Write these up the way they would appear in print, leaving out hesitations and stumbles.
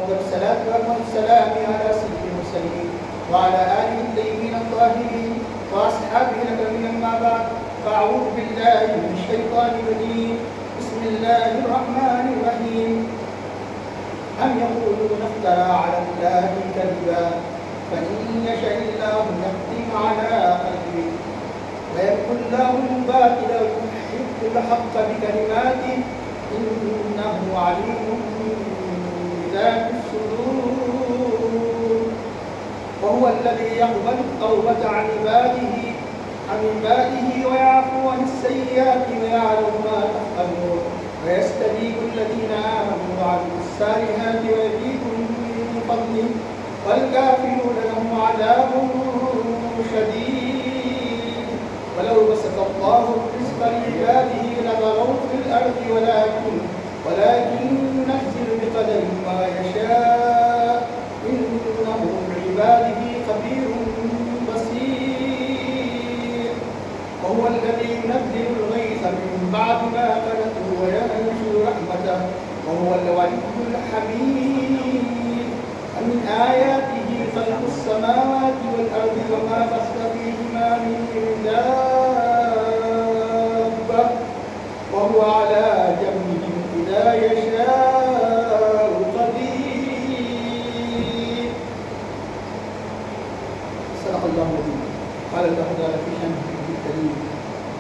أفضل الصلاة والسلام على سيد المرسلين وعلى آله الطيبين الطاهرين وأصحابه الأكرمين. أما بعد فأعوذ بالله من الشيطان الرجيم. بسم الله الرحمن الرحيم. أم يقولون افترى على الله كذبا فإن يشاء الله يختم على قلبه ويكن له الباطل ويحق الحق بكلماته إنه عليم بذات الصدور. وهو الذي يقبل التوبة عن عباده ويعفو عن السيئات ويعلم ما تفعلون ويستجيب الذين آمنوا وعملوا الصالحات ويزيدهم من فضله والكافرون لهم عذاب شديد. ولو بسط الله الرزق لعباده لبغوا في الأرض ولكن ينزل بقدر ما يشاء إنه بعباده خبير بصير. وهو الذي ينزل الغيث من بعد ما قنطوا وينشر رحمته وهو الولي الحميد. ومن آياته خلق السماوات والأرض وما بث فيهما من دابة وهو على جمعهم إذا يشاء قدير. صدق الله العظيم. قال الله تعالى في شأن نبيه الكريم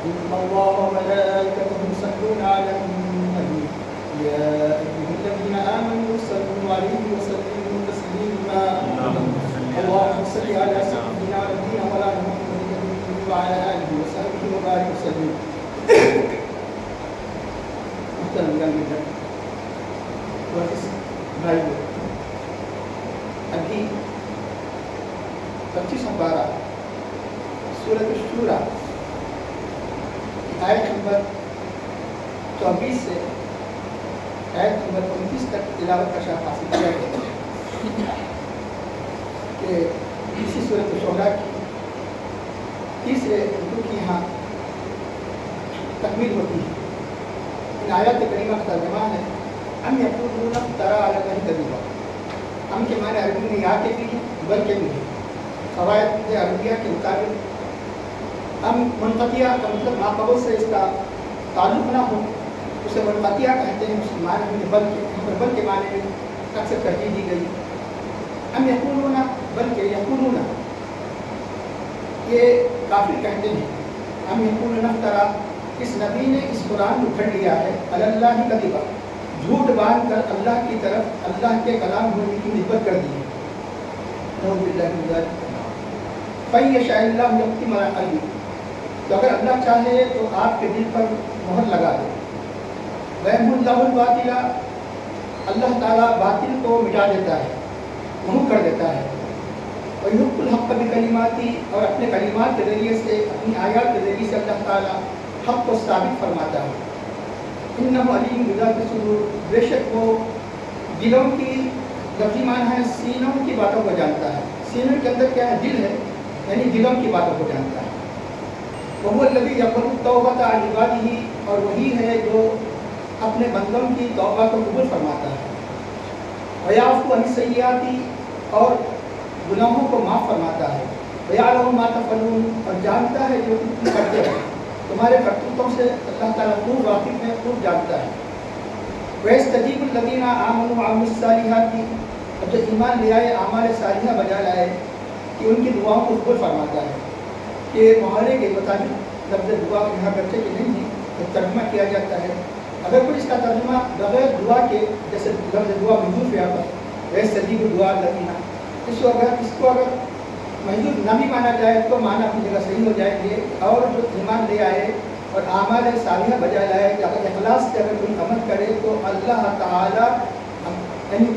إن الله وملائكته يصلون على النبي يا أيها الذين آمنوا صلوا عليه وسلموا تسليما. اللهم صل على سيدنا ونبينا مولانا محمد وعلى آله وصحبه وبارك وسلم. محترم جميعا بھائی ابھی 25 پارہ سورۃ الشورى آیت نمبر 24 سے آیت نمبر 29 تک تلاوت کا شرف حاصل کیا گیا کہ اسی سورۃ الشورى کی تیسرے رکوع کی یہاں تکمیل ہوتی ہے. ان آیات کریمہ کا ترجمہ ہے ام یقولون افترى علی اللہ کذبا. ام کے معنی عربی میں یا کے بھی ہیں بلکہ بھی ہیں. قواعد عربیہ کے مطابق ام منقطعہ کا مطلب ماقبل سے اس کا تعلق نہ ہو اسے منقطعہ کہتے ہیں. مسلمان میں بل کے معنی میں اکثر ترجیح دی گئی. ام یقولون بلکہ یقولون یہ کافر کہتے ہیں ام یقولون افترى اس نبی نے اس قرآن کو گھڑ لیا ہے علی اللہ کذبا جھوٹ باندھ کر اللہ کی طرف اللہ کے کلام ہونے کی نسبت کر دی ہے. نعوذ باللہ من ذلک. فَيَشَاءِ اللَّهُ يَخْتِمُ عَلَىٰ قَلْبِكَ تو اگر اللہ چاہے تو آپ کے دل پر مہر لگا دے. وَيَمْحُو اللَّهُ الْبَاطِلَ اللہ تعالیٰ باطل کو مٹا دیتا ہے محو کر دیتا ہے. وَيُحِقُّ الْحَقَّ بِكَلِمَاتِهِ اور اپنے کلمات کے ذریعے سے اپنی آیات کے ذریعے سے اللہ تعالیٰ حق کو ثابت فرماتا ہے. انہ علیم بذات الصدور بے شک وہ دلوں کی لفظی معنی ہے سینوں کی باتوں کو جانتا ہے. سینوں کے اندر کیا ہے دل ہے یعنی دلوں کی باتوں کو جانتا ہے. وہو الذی یقبل التوبۃ عن عبادہ اور وہی ہے جو اپنے بندوں کی توبہ کو قبول فرماتا ہے. ویعفو عن السیئات اور گناہوں کو معاف فرماتا ہے. ویعلم ما تفعلون اور جانتا ہے جو تم کرتے ہو. تمہارے کرتوتوں سے اللہ تعالیٰ خوب واقف ہے خوب جانتا ہے. وَيَسْتَجِيبُ الَّذِينَ آمَنُوا وَعَمِلُوا الصَّالِحَاتِ اور جو ایمان لے آئے اعمال صالحہ بجا لائے کہ ان کی دعاؤں کو قبول فرماتا ہے. کہ محاورے کے مطابق لفظ دعا یہاں بچے کے نہیں ہیں تو ترجمہ کیا جاتا ہے. اگر کوئی اس کا ترجمہ بغیر دعا کے جیسے لفظ دعا محدود ہے پر وَيَسْتَجِيبُ الدُّعَاءَ الَّذِينَ اس کو اگر محدود نہ بھی مانا جائے تو معنی اپنی جگہ صحیح ہو جائیں گے. اور جو ایمان لے آئے اور اعمال صالحہ بجا لائے کہ اگر اخلاص سے اگر کوئی عمل کرے تو اللہ تعالیٰ یعنی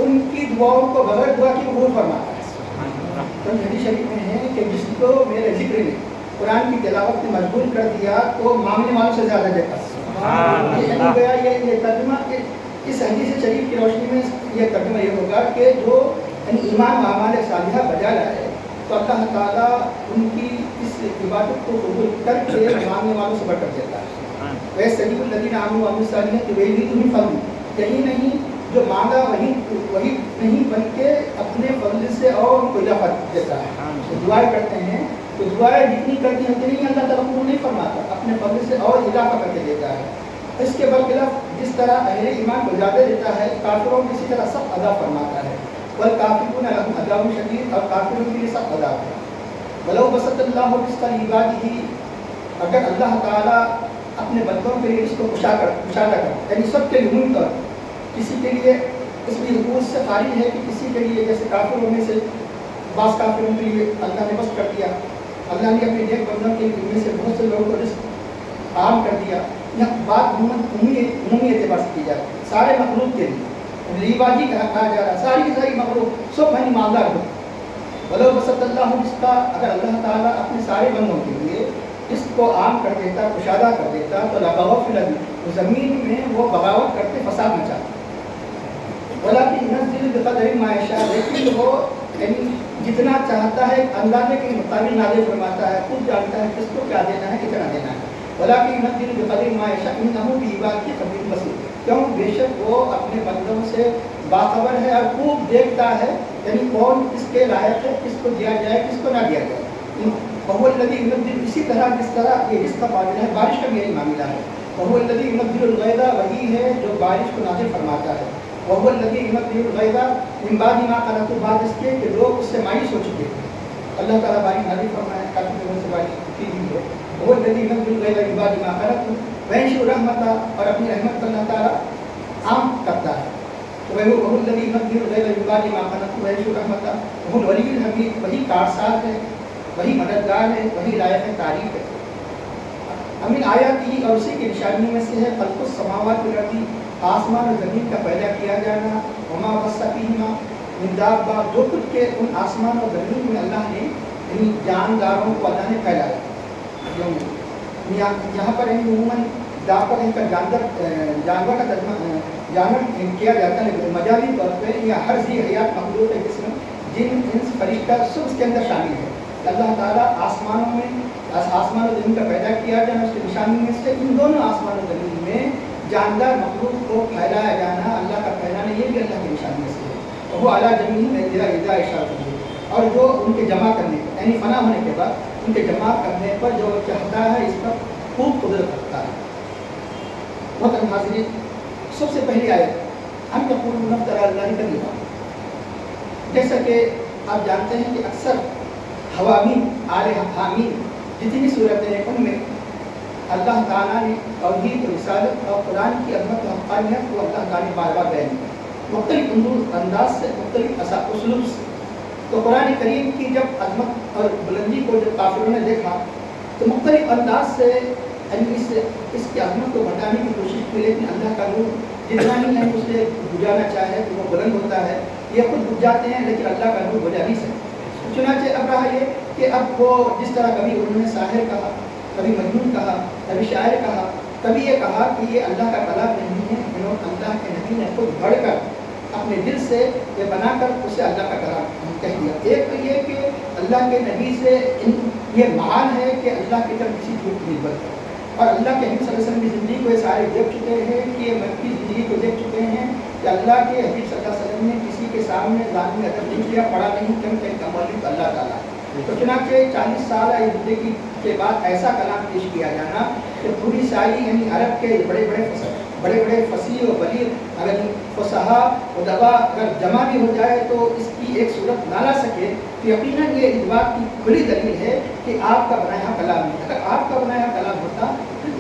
ان کی دعاؤں کو بغیر دعا کی قبول فرماتا ہے. تو حدیث شریف میں ہے کہ جس کو میرے ذکر نے قرآن کی تلاوت میں مجبور کر دیا تو مانگنے والوں سے زیادہ دیتا. یہ ترجمہ اس حدیث شریف کی روشنی میں یہ ترجمہ یہ ہوگا کہ جو یعنی ایمان و اعمال صالحہ بجا لائے تو اللہ تعالیٰ ان کی اس عبادت کو قبول کر کے مانگنے والوں سے بڑھ کر دیتا ہے. وَيَسْتَجِيبُ الَّذِينَ آمَنُوا وَعَمِلُوا الصَّالِحَاتِ وَيَزِيدُهُم مِّن فَضْلِهِ یہی نہیں جو مانگا وہی نہیں بلکہ اپنے فضل سے اور ان کو اضافہ دیتا ہے. تو دعائیں کرتے ہیں تو دعائیں جتنی کرتی ہیں اتنی اللہ تعالیٰ کو نہیں فرماتا, اپنے فضل سے اور اضافہ کر کے دیتا ہے. اس کے برخلاف جس طرح اہل ایمان کو زیادہ دیتا ہے, کافروں کو اسی طرح سخت عذاب فرماتا ہے. والکافرون لهم عذاب شدید, اور کافروں کے لیے سخت عذاب ہے. ولو بسط اللہ رزق لعباده, اگر اللہ تعالیٰ اپنے بندوں کے لیے اس کو کشادہ کر, یعنی سب کے لیے عمومی طور کسی کے لیے اس میں حقوق سے خارج ہے کہ کسی کے لیے جیسے کافروں میں سے بعض کافروں کے لیے اللہ نے بس کر دیا, اللہ نے اپنے نیک بندوں کے لیے سے بہت سے لوگوں کو رزق عام کر دیا. یہ بات عمومی اعتبار سے کی جاتی ہے, سارے مخلوق کے لیے لیباجی کہا جا رہا ہے, ساری کی ساری مخلوق سب میں مالدار ہو. ولو بسط اللہ اس کا, اگر اللہ تعالیٰ اپنے سارے بندوں کے لیے اس کو عام کر دیتا, کشادہ کر دیتا, تو لبغوا فی الارض, زمین میں وہ بغاوت کرتے, فساد مچاتے. ولکن ينزل بقدر ما يشاء, لیکن وہ یعنی جتنا چاہتا ہے اندازے کے مطابق نازل فرماتا ہے, خود جانتا ہے کس کو کیا دینا ہے, کتنا دینا ہے. ولکن ينزل بقدر ما يشاء انه بعباده خبير بصير, کیوں بے شک وہ اپنے بندوں سے باخبر ہے اور خوب دیکھتا ہے, یعنی کون کس کے لائق ہے, کس کو دیا جائے, کس کو نہ دیا جائے. وهو الذي ينزل, اسی طرح جس طرح یہ رزق کا معاملہ ہے, بارش کا بھی یہی معاملہ ہے. وهو الذي ينزل الغيث, وہی ہے جو بارش کو نازل فرماتا ہے. وهو الذي ينزل الغيث من بعد ما قنطوا, بعد اس کے کہ لوگ اس سے مایوس ہو چکے ہیں. اللہ تعالیٰ بارش نازل فرمایا, کافی دنوں سے بارش کی ہوئی ہے. وهو الذي ينزل الغيث من بعد ما قنطوا وينشر رحمته, اور اپنی رحمت کو اللہ تعالیٰ عام کرتا ہے. وهو الذي ينزل الغيث من بعد ما قنطوا وينشر رحمته وهو الولي الحميد, وہی کارساز ہے, وہی مددگار ہے, وہی لائق تعریف ہے. امین آیات ہی اور اسی کی نشانی میں سے ہے خلق السماوات والارض, آسمان اور زمین کا پیدا کیا جانا. وما بث فیہما من دابہ, جو کچھ کے ان آسمان اور زمین میں اللہ نے یعنی جانداروں کو اللہ نے پھیلایا. یہاں پر عموماً دابہ کا جانور کا ترجمہ جانور کیا جاتا ہے مجازی طور پہ, یا ہر ذی حیات مخلوق ہے جس میں جن انس فرشتہ سب اس کے اندر شامل ہے. اللہ تعالیٰ آسمانوں میں آسمان و زمین کا پیدا کیا جانا, اس کی نشانی میں سے ان دونوں آسمان و زمین میں جاندار مخلوق کو پھیلایا جانا, اللہ کا پھیلانا, یہ بھی اللہ کی نشانی میں سے ہے. وہ اعلیٰ زمین میں اذا اشارت ہے, اور جو ان کے جمع کرنے یعنی فنا ہونے کے بعد ان کے جمع کرنے پر جو چاہتا ہے اس پر خوب قدرت رکھتا ہے. محترم حاضرین, سب سے پہلی آیت ہم یقولون افتری علی اللہ کذبا, جیسا کہ آپ جانتے ہیں کہ اکثر حوامین حامین جتنی صورتیں ہیں ان میں اللہ تعالیٰ نے توحید, رسالت اور قرآن کی عظمت و حقانیت کو اللہ تعالیٰ نے بار بار بیان کیا, مختلف انداز سے, مختلف اسلوب سے. تو قرآن کریم کی جب عظمت اور بلندی کو جب کافروں نے دیکھا تو مختلف انداز سے اس کی عظمت کو بتانے کی کوشش کی, لیکن اللہ کا نور جتنا ہی ہے اسے بجھانا چاہے تو وہ بلند ہوتا ہے. یہ خود بجھ جاتے ہیں لیکن اللہ کا نور بجھا نہیں سکتے. چنانچہ اب رہا یہ کہ اب وہ جس طرح کبھی انہوں نے ساحر کہا, کبھی مجنون کہا, کبھی شاعر کہا, کبھی یہ کہا کہ یہ اللہ کا کلام نہیں ہے, انہوں اللہ کے نبی نے خود بڑھ کر اپنے دل سے یہ بنا کر اسے اللہ کا کلام کہہ دیا. ایک تو یہ کہ اللہ کے نبی سے یہ محال ہے کہ اللہ کی طرف کسی جھوٹ کی نسبت ہے, اور اللہ کے حبیب صلی اللہ علیہ وسلم کی زندگی کو یہ سارے دیکھ چکے ہیں کہ یہ مکی زندگی کو دیکھ چکے ہیں کہ اللہ کے حبیب صلی اللہ علیہ وسلم نے کسی کے سامنے ظالم ادب نہیں کیا, پڑھا نہیں, کہیں کا مولوی اللہ تعالیٰ. تو چنانچہ 40 سال زندگی کے بعد ایسا کلام پیش کیا جانا کہ پوری ساری یعنی عرب کے بڑے بڑے فصیح و بلیغ اگر فصحا و دبا اگر جمع بھی ہو جائے تو اس کی ایک صورت نہ لا سکے, تو یقیناً یہ اس بات کی کھلی دلیل ہے کہ آپ کا بنایا کلام نہیں. اگر آپ کا بنایا کلام ہوتا تو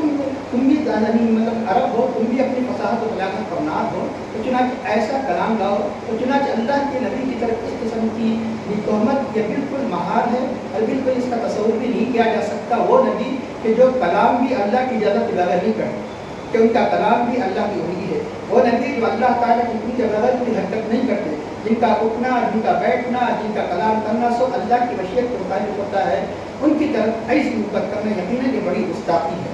تم بھی مطلب عرب ہو, تم بھی اپنی فصاحت و بلاغت پر ناز ہو, تو چنانچہ ایسا کلام لاؤ. تو چنانچہ اللہ کے نبی کی طرف اس قسم کی تہمت یہ بالکل محال ہے, اور بالکل اس کا تصور بھی نہیں کیا جا سکتا. وہ نبی کہ جو کلام بھی اللہ کی اجازت کے بغیر نہیں کرتے, کہ ان کا کلام بھی اللہ کی وحی ہے. وہ نبی جو اللہ تعالیٰ کی حکم کے بغیر کوئی حرکت نہیں کرتے, جن کا اٹھنا, جن کا بیٹھنا, جن کا کلام کرنا سب اللہ کی مشیت کے مطابق ہوتا ہے, ان کی طرف ایسی نسبت کرنا یقیناً یہ بڑی گستاخی ہے.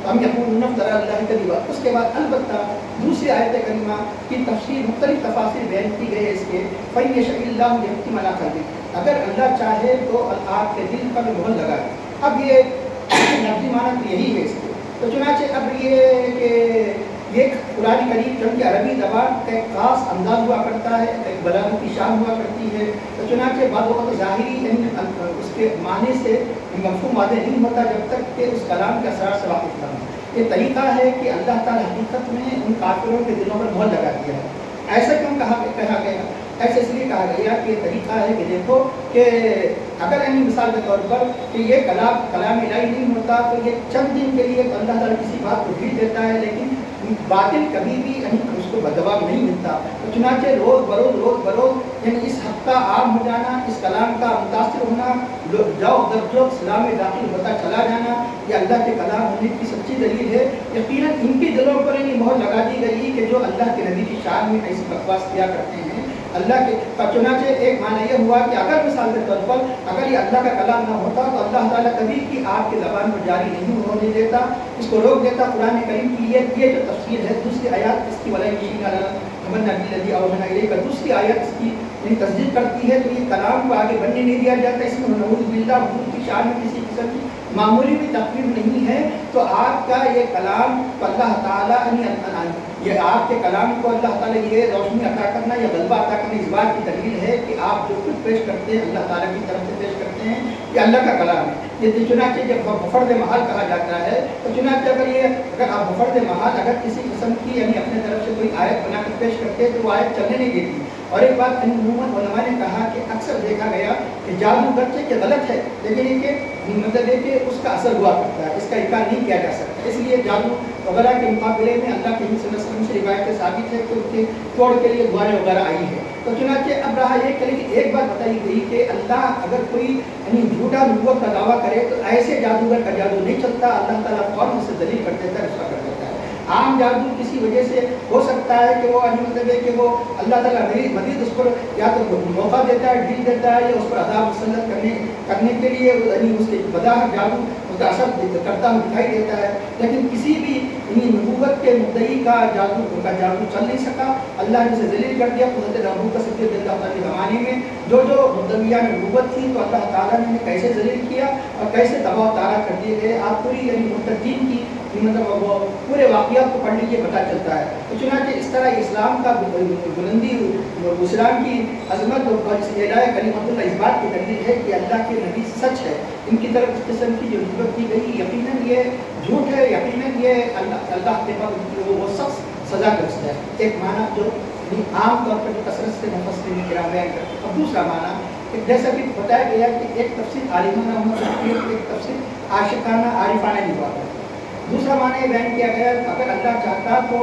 ہم یقولون افتری علی اللہ کذبا. اس کے بعد البتہ دوسری آیت کریمہ کی تفسیر مختلف تفاسیر بیان کی گئی ہے اس کے. فَإِنْ يَشَإِ اللَّهُ يَحْكِمْ عَلَىٰ قَلْبِكَ, اگر اللہ چاہے تو آپ کے دل پر مہر لگا دے. اب یہ لفظی معنی تو یہی ہے اس کے. تو چنانچہ اب یہ کہ یہ قرآن کریم چونکہ عربی زبان کا ایک خاص انداز ہوا کرتا ہے، ایک بلاغت کی شان ہوا کرتی ہے، تو چنانچہ بعض اوقات ظاہری یعنی اس کے معنی سے مفہوم واضح نہیں ہوتا جب تک کہ اس کلام کے اثرات سے واقف نہ ہو۔ یہ طریقہ ہے کہ اللہ تعالیٰ حقیقت میں ان کافروں کے دلوں پر مہر لگا دیا ہے۔ ایسا کیوں کہا گیا؟ ایسے اس لیے کہا گیا کہ یہ طریقہ ہے کہ دیکھو کہ اگر یعنی مثال کے طور پر کہ یہ کلام الہی نہیں ہوتا تو یہ چند دن کے لیے اللہ تعالیٰ کسی بات کو بھیج دیتا ہے، لیکن باطل کبھی بھی یعنی اس کو بدوا نہیں ملتا۔ تو چنانچہ روز بروز یعنی اس حق کا عام ہو جانا، اس کلام کا متاثر ہونا، جاؤ درجو اسلام میں داخل ہوتا چلا جانا، یہ اللہ کے کلام ہونے کی سچی دلیل ہے۔ یقیناً ان کے دلوں پر یہ مہر لگا دی گئی کہ جو اللہ کے نبی کی شان میں ایسی بکواس کیا کرتے ہیں اللہ کے۔ چنانچہ ایک معنی یہ ہوا کہ اگر مثال کے طور پر اگر یہ اللہ کا کلام نہ ہوتا تو اللہ تعالیٰ کبھی کی آپ کی زبان پر جاری نہیں ہونے دیتا، اس کو روک دیتا۔ قرآن کریم کی یہ جو تفسیر ہے، دوسری آیات اس کی دوسری آیت اس کی تصدیق کرتی ہے، تو یہ کلام کو آگے بڑھنے نہیں دیا جاتا، اس میں نعوذ باللہ حضور کی شان میں کسی قسم کی معمولی بھی تقریر نہیں ہے۔ تو آپ کا یہ کلام کو اللہ تعالیٰ یہ آپ کے کلام کو اللہ تعالیٰ یہ روشنی عطا کرنا یا غلبہ عطا کرنا اس بات کی دلیل ہے کہ آپ جو کچھ پیش کرتے ہیں اللہ تعالیٰ کی طرف سے پیش کرتے ہیں، یہ اللہ کا کلام ہے۔ یہ چنانچہ جب بفرد محال کہا جاتا ہے تو چنانچہ اگر آپ بفرد محال اگر کسی قسم کی یعنی اپنے طرف سے کوئی آیت بنا کر پیش کرتے ہیں تو وہ آیت چلنے نہیں دیتی۔ اور ایک بات عموماً علماء نے کہا کہ اکثر دیکھا گیا کہ جادو گرچہ کہ غلط ہے لیکن یہ کہ مطلب ہے کہ اس کا اثر ہوا کرتا ہے، اس کا انکار نہیں کیا جا سکتا۔ اس لیے جادو وغیرہ کے مقابلے میں اللہ کے صلی اللہ علیہ وسلم سے روایتیں ثابت ہے کہ ان کے توڑ کے لیے دعائیں وغیرہ آئی ہے۔ تو چنانچہ اب رہا یہ کہ لیکن ایک بات بتائی گئی کہ اللہ اگر کوئی یعنی جھوٹا نبوت کا دعویٰ کرے تو ایسے جادوگر کا جادو نہیں چلتا، اللہ تعالیٰ فوراً اسے ذلیل کر دیتا ہے، رسوا کر دیتا ہے۔ عام جادو کسی وجہ سے ہو سکتا ہے کہ وہ مطلب ہے کہ وہ اللہ تعالیٰ مزید اس پر یا تو موقع دیتا ہے، ڈھیل دیتا ہے، یا اس پر عذاب مسلط کرنے کے لیے یعنی اس کے بداہت جادو متاثر کرتا ہوا دکھائی دیتا ہے۔ لیکن کسی بھی یعنی نبوت کے مدعی کا جادو چل نہیں سکا، اللہ نے اسے ذلیل کر دیا۔ حضرت ابو بکر صدیق رضی اللہ عنہ کے زمانے میں جو مدعیان نبوت تھی تو اللہ تعالیٰ نے کیسے ذلیل کیا اور کیسے تباہ و تارا کر دیے گئے، آپ پوری یعنی مرتدین کی مطلب وہ پورے واقعات کو پڑھنے کے پتہ چلتا ہے۔ تو چنانچہ اس طرح اسلام کا بلندی، اسلام کی عظمت اور اعلاء کلمت اللہ اس بات کی دلیل ہے کہ اللہ کے نبی سچ ہے، ان کی طرف اس قسم کی جو نسبت کی گئی یقیناً یہ جھوٹ ہے، یقیناً یہ اللہ کے بعد وہ سخت سزا گرست ہے۔ ایک معنی جو عام طور پر جو کثرت سے مفسرین کرام بیان کرتے ہیں۔ اور دوسرا معنی کہ جیسا کہ بتایا گیا کہ ایک تفسیر عالمانہ ہونا چاہیے، ایک تفسیر عاشقانہ عارفانہ نہیں ہوا کرتی۔ دوسرا معنی یہ بیان کیا گیا اگر اللہ چاہتا تو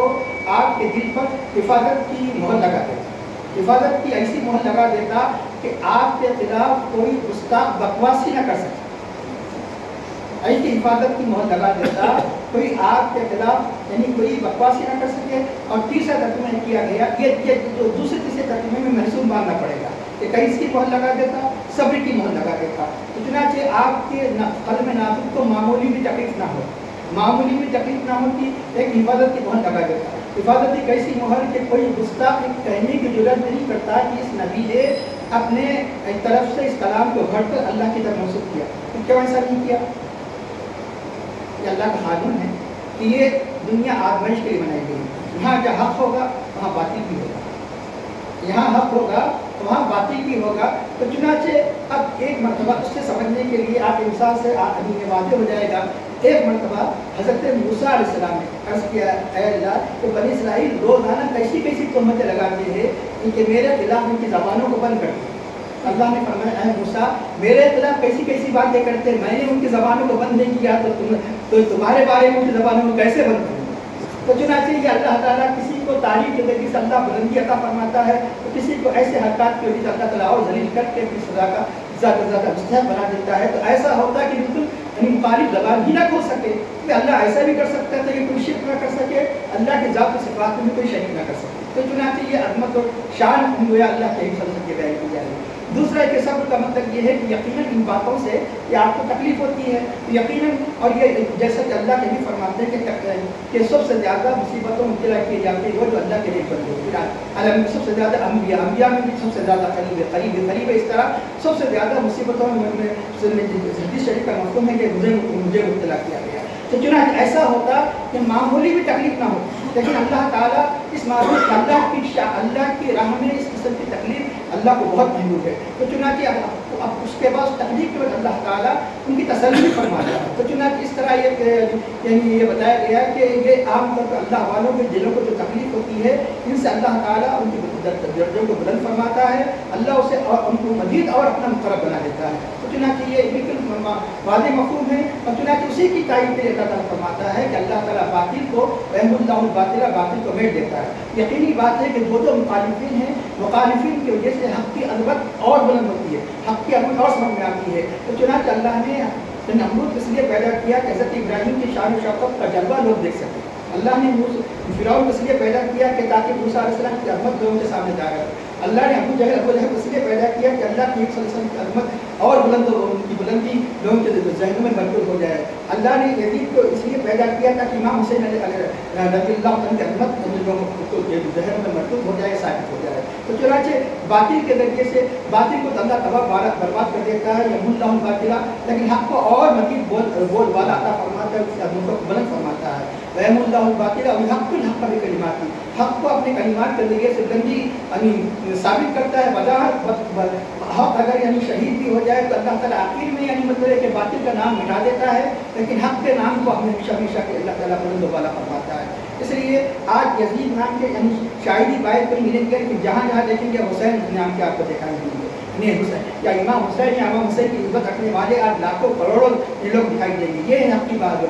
آپ کے دل پر حفاظت کی مہر لگا دیتا، حفاظت کی ایسی مہر لگا دیتا کہ آپ کے خلاف کوئی گستاخ بکواسی نہ کر سکے، ایسی حفاظت کی مہر لگا دیتا کوئی آپ کے خلاف یعنی کوئی بکواسی نہ کر سکے۔ اور تیسرا ترجمہ کیا گیا یہ جو دوسرے تیسرے ترجمے میں محسوس باندھنا پڑے گا کہ کہیں اس کی مہر لگا دیتا، صبر کی مہر لگا دیتا، چنانچہ آپ کے قلب نازک کو معمولی بھی تکلیف نہ ہو، معمولی بھی تکلیف نہ ہوتی، ایک حفاظت کی مہر لگا دیتا۔ حفاظت ایک ایسی مہر کہ کوئی گستاخ کہنے کی ضرورت نہیں کرتا کہ اس نبی نے اپنے طرف سے اس کلام کو گھڑ کر اللہ کی طرف منسوخ کیا، تو کیوں ایسا نہیں کیا؟ یہ اللہ کا قانون ہے کہ یہ دنیا آزمائش کے لیے بنائی گئی، یہاں جہاں حق ہوگا وہاں باطل بھی ہوگا، یہاں حق ہوگا تو وہاں باطل بھی ہوگا۔ تو چنانچہ اب ایک مرتبہ اس سے سمجھنے کے لیے آپ مثال سے واضح ہو جائے گا۔ ایک مرتبہ حضرت موسیٰ علیہ السلام نے عرض کیا اے اللہ کہ بنی اسرائیل روزانہ کیسی کیسی تہمتیں لگاتے ہیں کہ میرے خلاف ان کی زبانوں کو بند کر دیا۔ اللہ نے فرمایا اے موسیٰ میرے خلاف کیسی کیسی باتیں کرتے ہیں، میں نے ان کی زبانوں کو بند نہیں کیا تو تمہارے بارے میں ان کی زبانوں کو کیسے بند کروں؟ تو چنانچہ یہ اللہ تعالیٰ کسی کو تعریف کے ذریعے سے اللہ بلندی عطا فرماتا ہے، تو کسی کو ایسے حرکات کی وجہ سے اللہ تعالیٰ اور ذلیل کر کے اپنی سزا کا زیادہ مستحق بنا دیتا ہے۔ تو ایسا ہوتا ہے کہ بالکل یعنی مخالف زبان ہی نہ کھول سکے کہ اللہ ایسا بھی کر سکتا تھا کہ کوئی شرک نہ کر سکے، اللہ کے ذات و صفات میں کوئی شریک نہ کر سکے۔ تو چنانچہ یہ عظمت اور شان گویا اللہ کے صلی کے بیان کی جائے گی۔ دوسرا کہ صبر کا مطلب یہ ہے کہ یقیناً ان باتوں سے کہ آپ کو تکلیف ہوتی ہے تو یقیناً، اور یہ جیسا کہ اللہ کے بھی فرماتے ہیں کہ سب سے زیادہ مصیبتوں میں مبتلا کیے جاتے ہیں وہ جو اللہ کے لیے بندے ہیں، سب سے زیادہ انبیاء میں بھی سب سے زیادہ قریب ہے، اس طرح سب سے زیادہ مصیبتوں میں حدیث شریف کا مفہوم ہے کہ مجھے مبتلا کیا گیا۔ تو چنانچہ ایسا ہوتا کہ معمولی بھی تکلیف نہ ہو، لیکن اللہ تعالیٰ اس معروف اللہ کی راہ میں اس قسم کی تکلیف اللہ کو بہت محبوب ہے. تو چنانچہ اب اس کے بعد تکلیف کے بعد اللہ تعالیٰ ان کی تسلی فرماتا ہے. تو چنانچہ اس طرح یعنی یہ بتایا گیا کہ یہ عام طور پر اللہ والوں کے دلوں کو جو تکلیف ہوتی ہے ان سے اللہ تعالیٰ ان کی درجوں کو بلند فرماتا ہے. اللہ اسے اور ان کو مزید اور اپنا مقرب بنا دیتا ہے. تو چنانچہ یہ بالکل واضح مفہوم ہے. اور چنانچہ اسی کی تائید کے لیے اللہ تعالیٰ فرماتا ہے کہ اللہ تعالیٰ باطل کو رحم اللہ الباطل باطل کو میٹ دیتا ہے. یقینی بات ہے کہ جو مخالفین ہیں مخالفین کی وجہ سے حق کی عظمت اور بلند ہوتی ہے, حق کی عظمت اور سمجھ میں آتی ہے. تو چنانچہ اللہ نے نمرود اس لیے پیدا کیا کہ حضرت ابراہیم کی شان و شوکت کا جلوہ لوگ دیکھ سکیں. اللہ نے فرعون اس لیے پیدا کیا کہ تاکہ موسیٰ علیہ السلام کی عظمت لوگوں کے سامنے ظاہر ہو. اللہ نے ابو جہل اس لیے پیدا کیا کہ اللہ کی صلی اللہ علیہ وسلم کی عظمت اور بلند ہو, ان کی بلندی لوگوں کے ذہنوں میں مرکوز ہو جائے. اللہ نے یزید کو اس لیے پیدا کیا تاکہ امام حسین رضی اللہ عنہ کی عظمت لوگوں کے ذہنوں میں مرکوز ہو جائے, ثابت ہو جائے. تو چنانچہ باطل کے ذریعے سے باطل کو اللہ تباہ برباد کر دیتا ہے, یمحو اللہ الباطل, لیکن حق کو اور مزید بول والا عطا فرماتا ہے, اس کی عظمت کو بلند فرماتا ہے. یمحو اللہ الباطل ویحق الحق بکلماتہ, حق کو اپنے کلمات کے ذریعے سے بلندی یعنی ثابت کرتا ہے. وضاحت حق اگر یعنی شہید بھی ہو جائے تو اللہ تعالیٰ آخر میں یعنی مطلب ہے کہ باطل کا نام مٹا دیتا ہے, لیکن حق کے نام کو ہمیشہ ہمیشہ کے اللہ تعالیٰ بلند و بالا فرماتا ہے. اس لیے آج یزید نام کے یعنی شاعری باعث پر ملیں گے کہ جہاں جہاں دیکھیں گے حسین نام کے آپ کو دکھائیں گے, حسین یا امام حسین یا امام حسین کی عزت رکھنے والے آج لاکھوں کروڑوں لوگ دکھائی دیں گے. یہ ہے حق کی بات,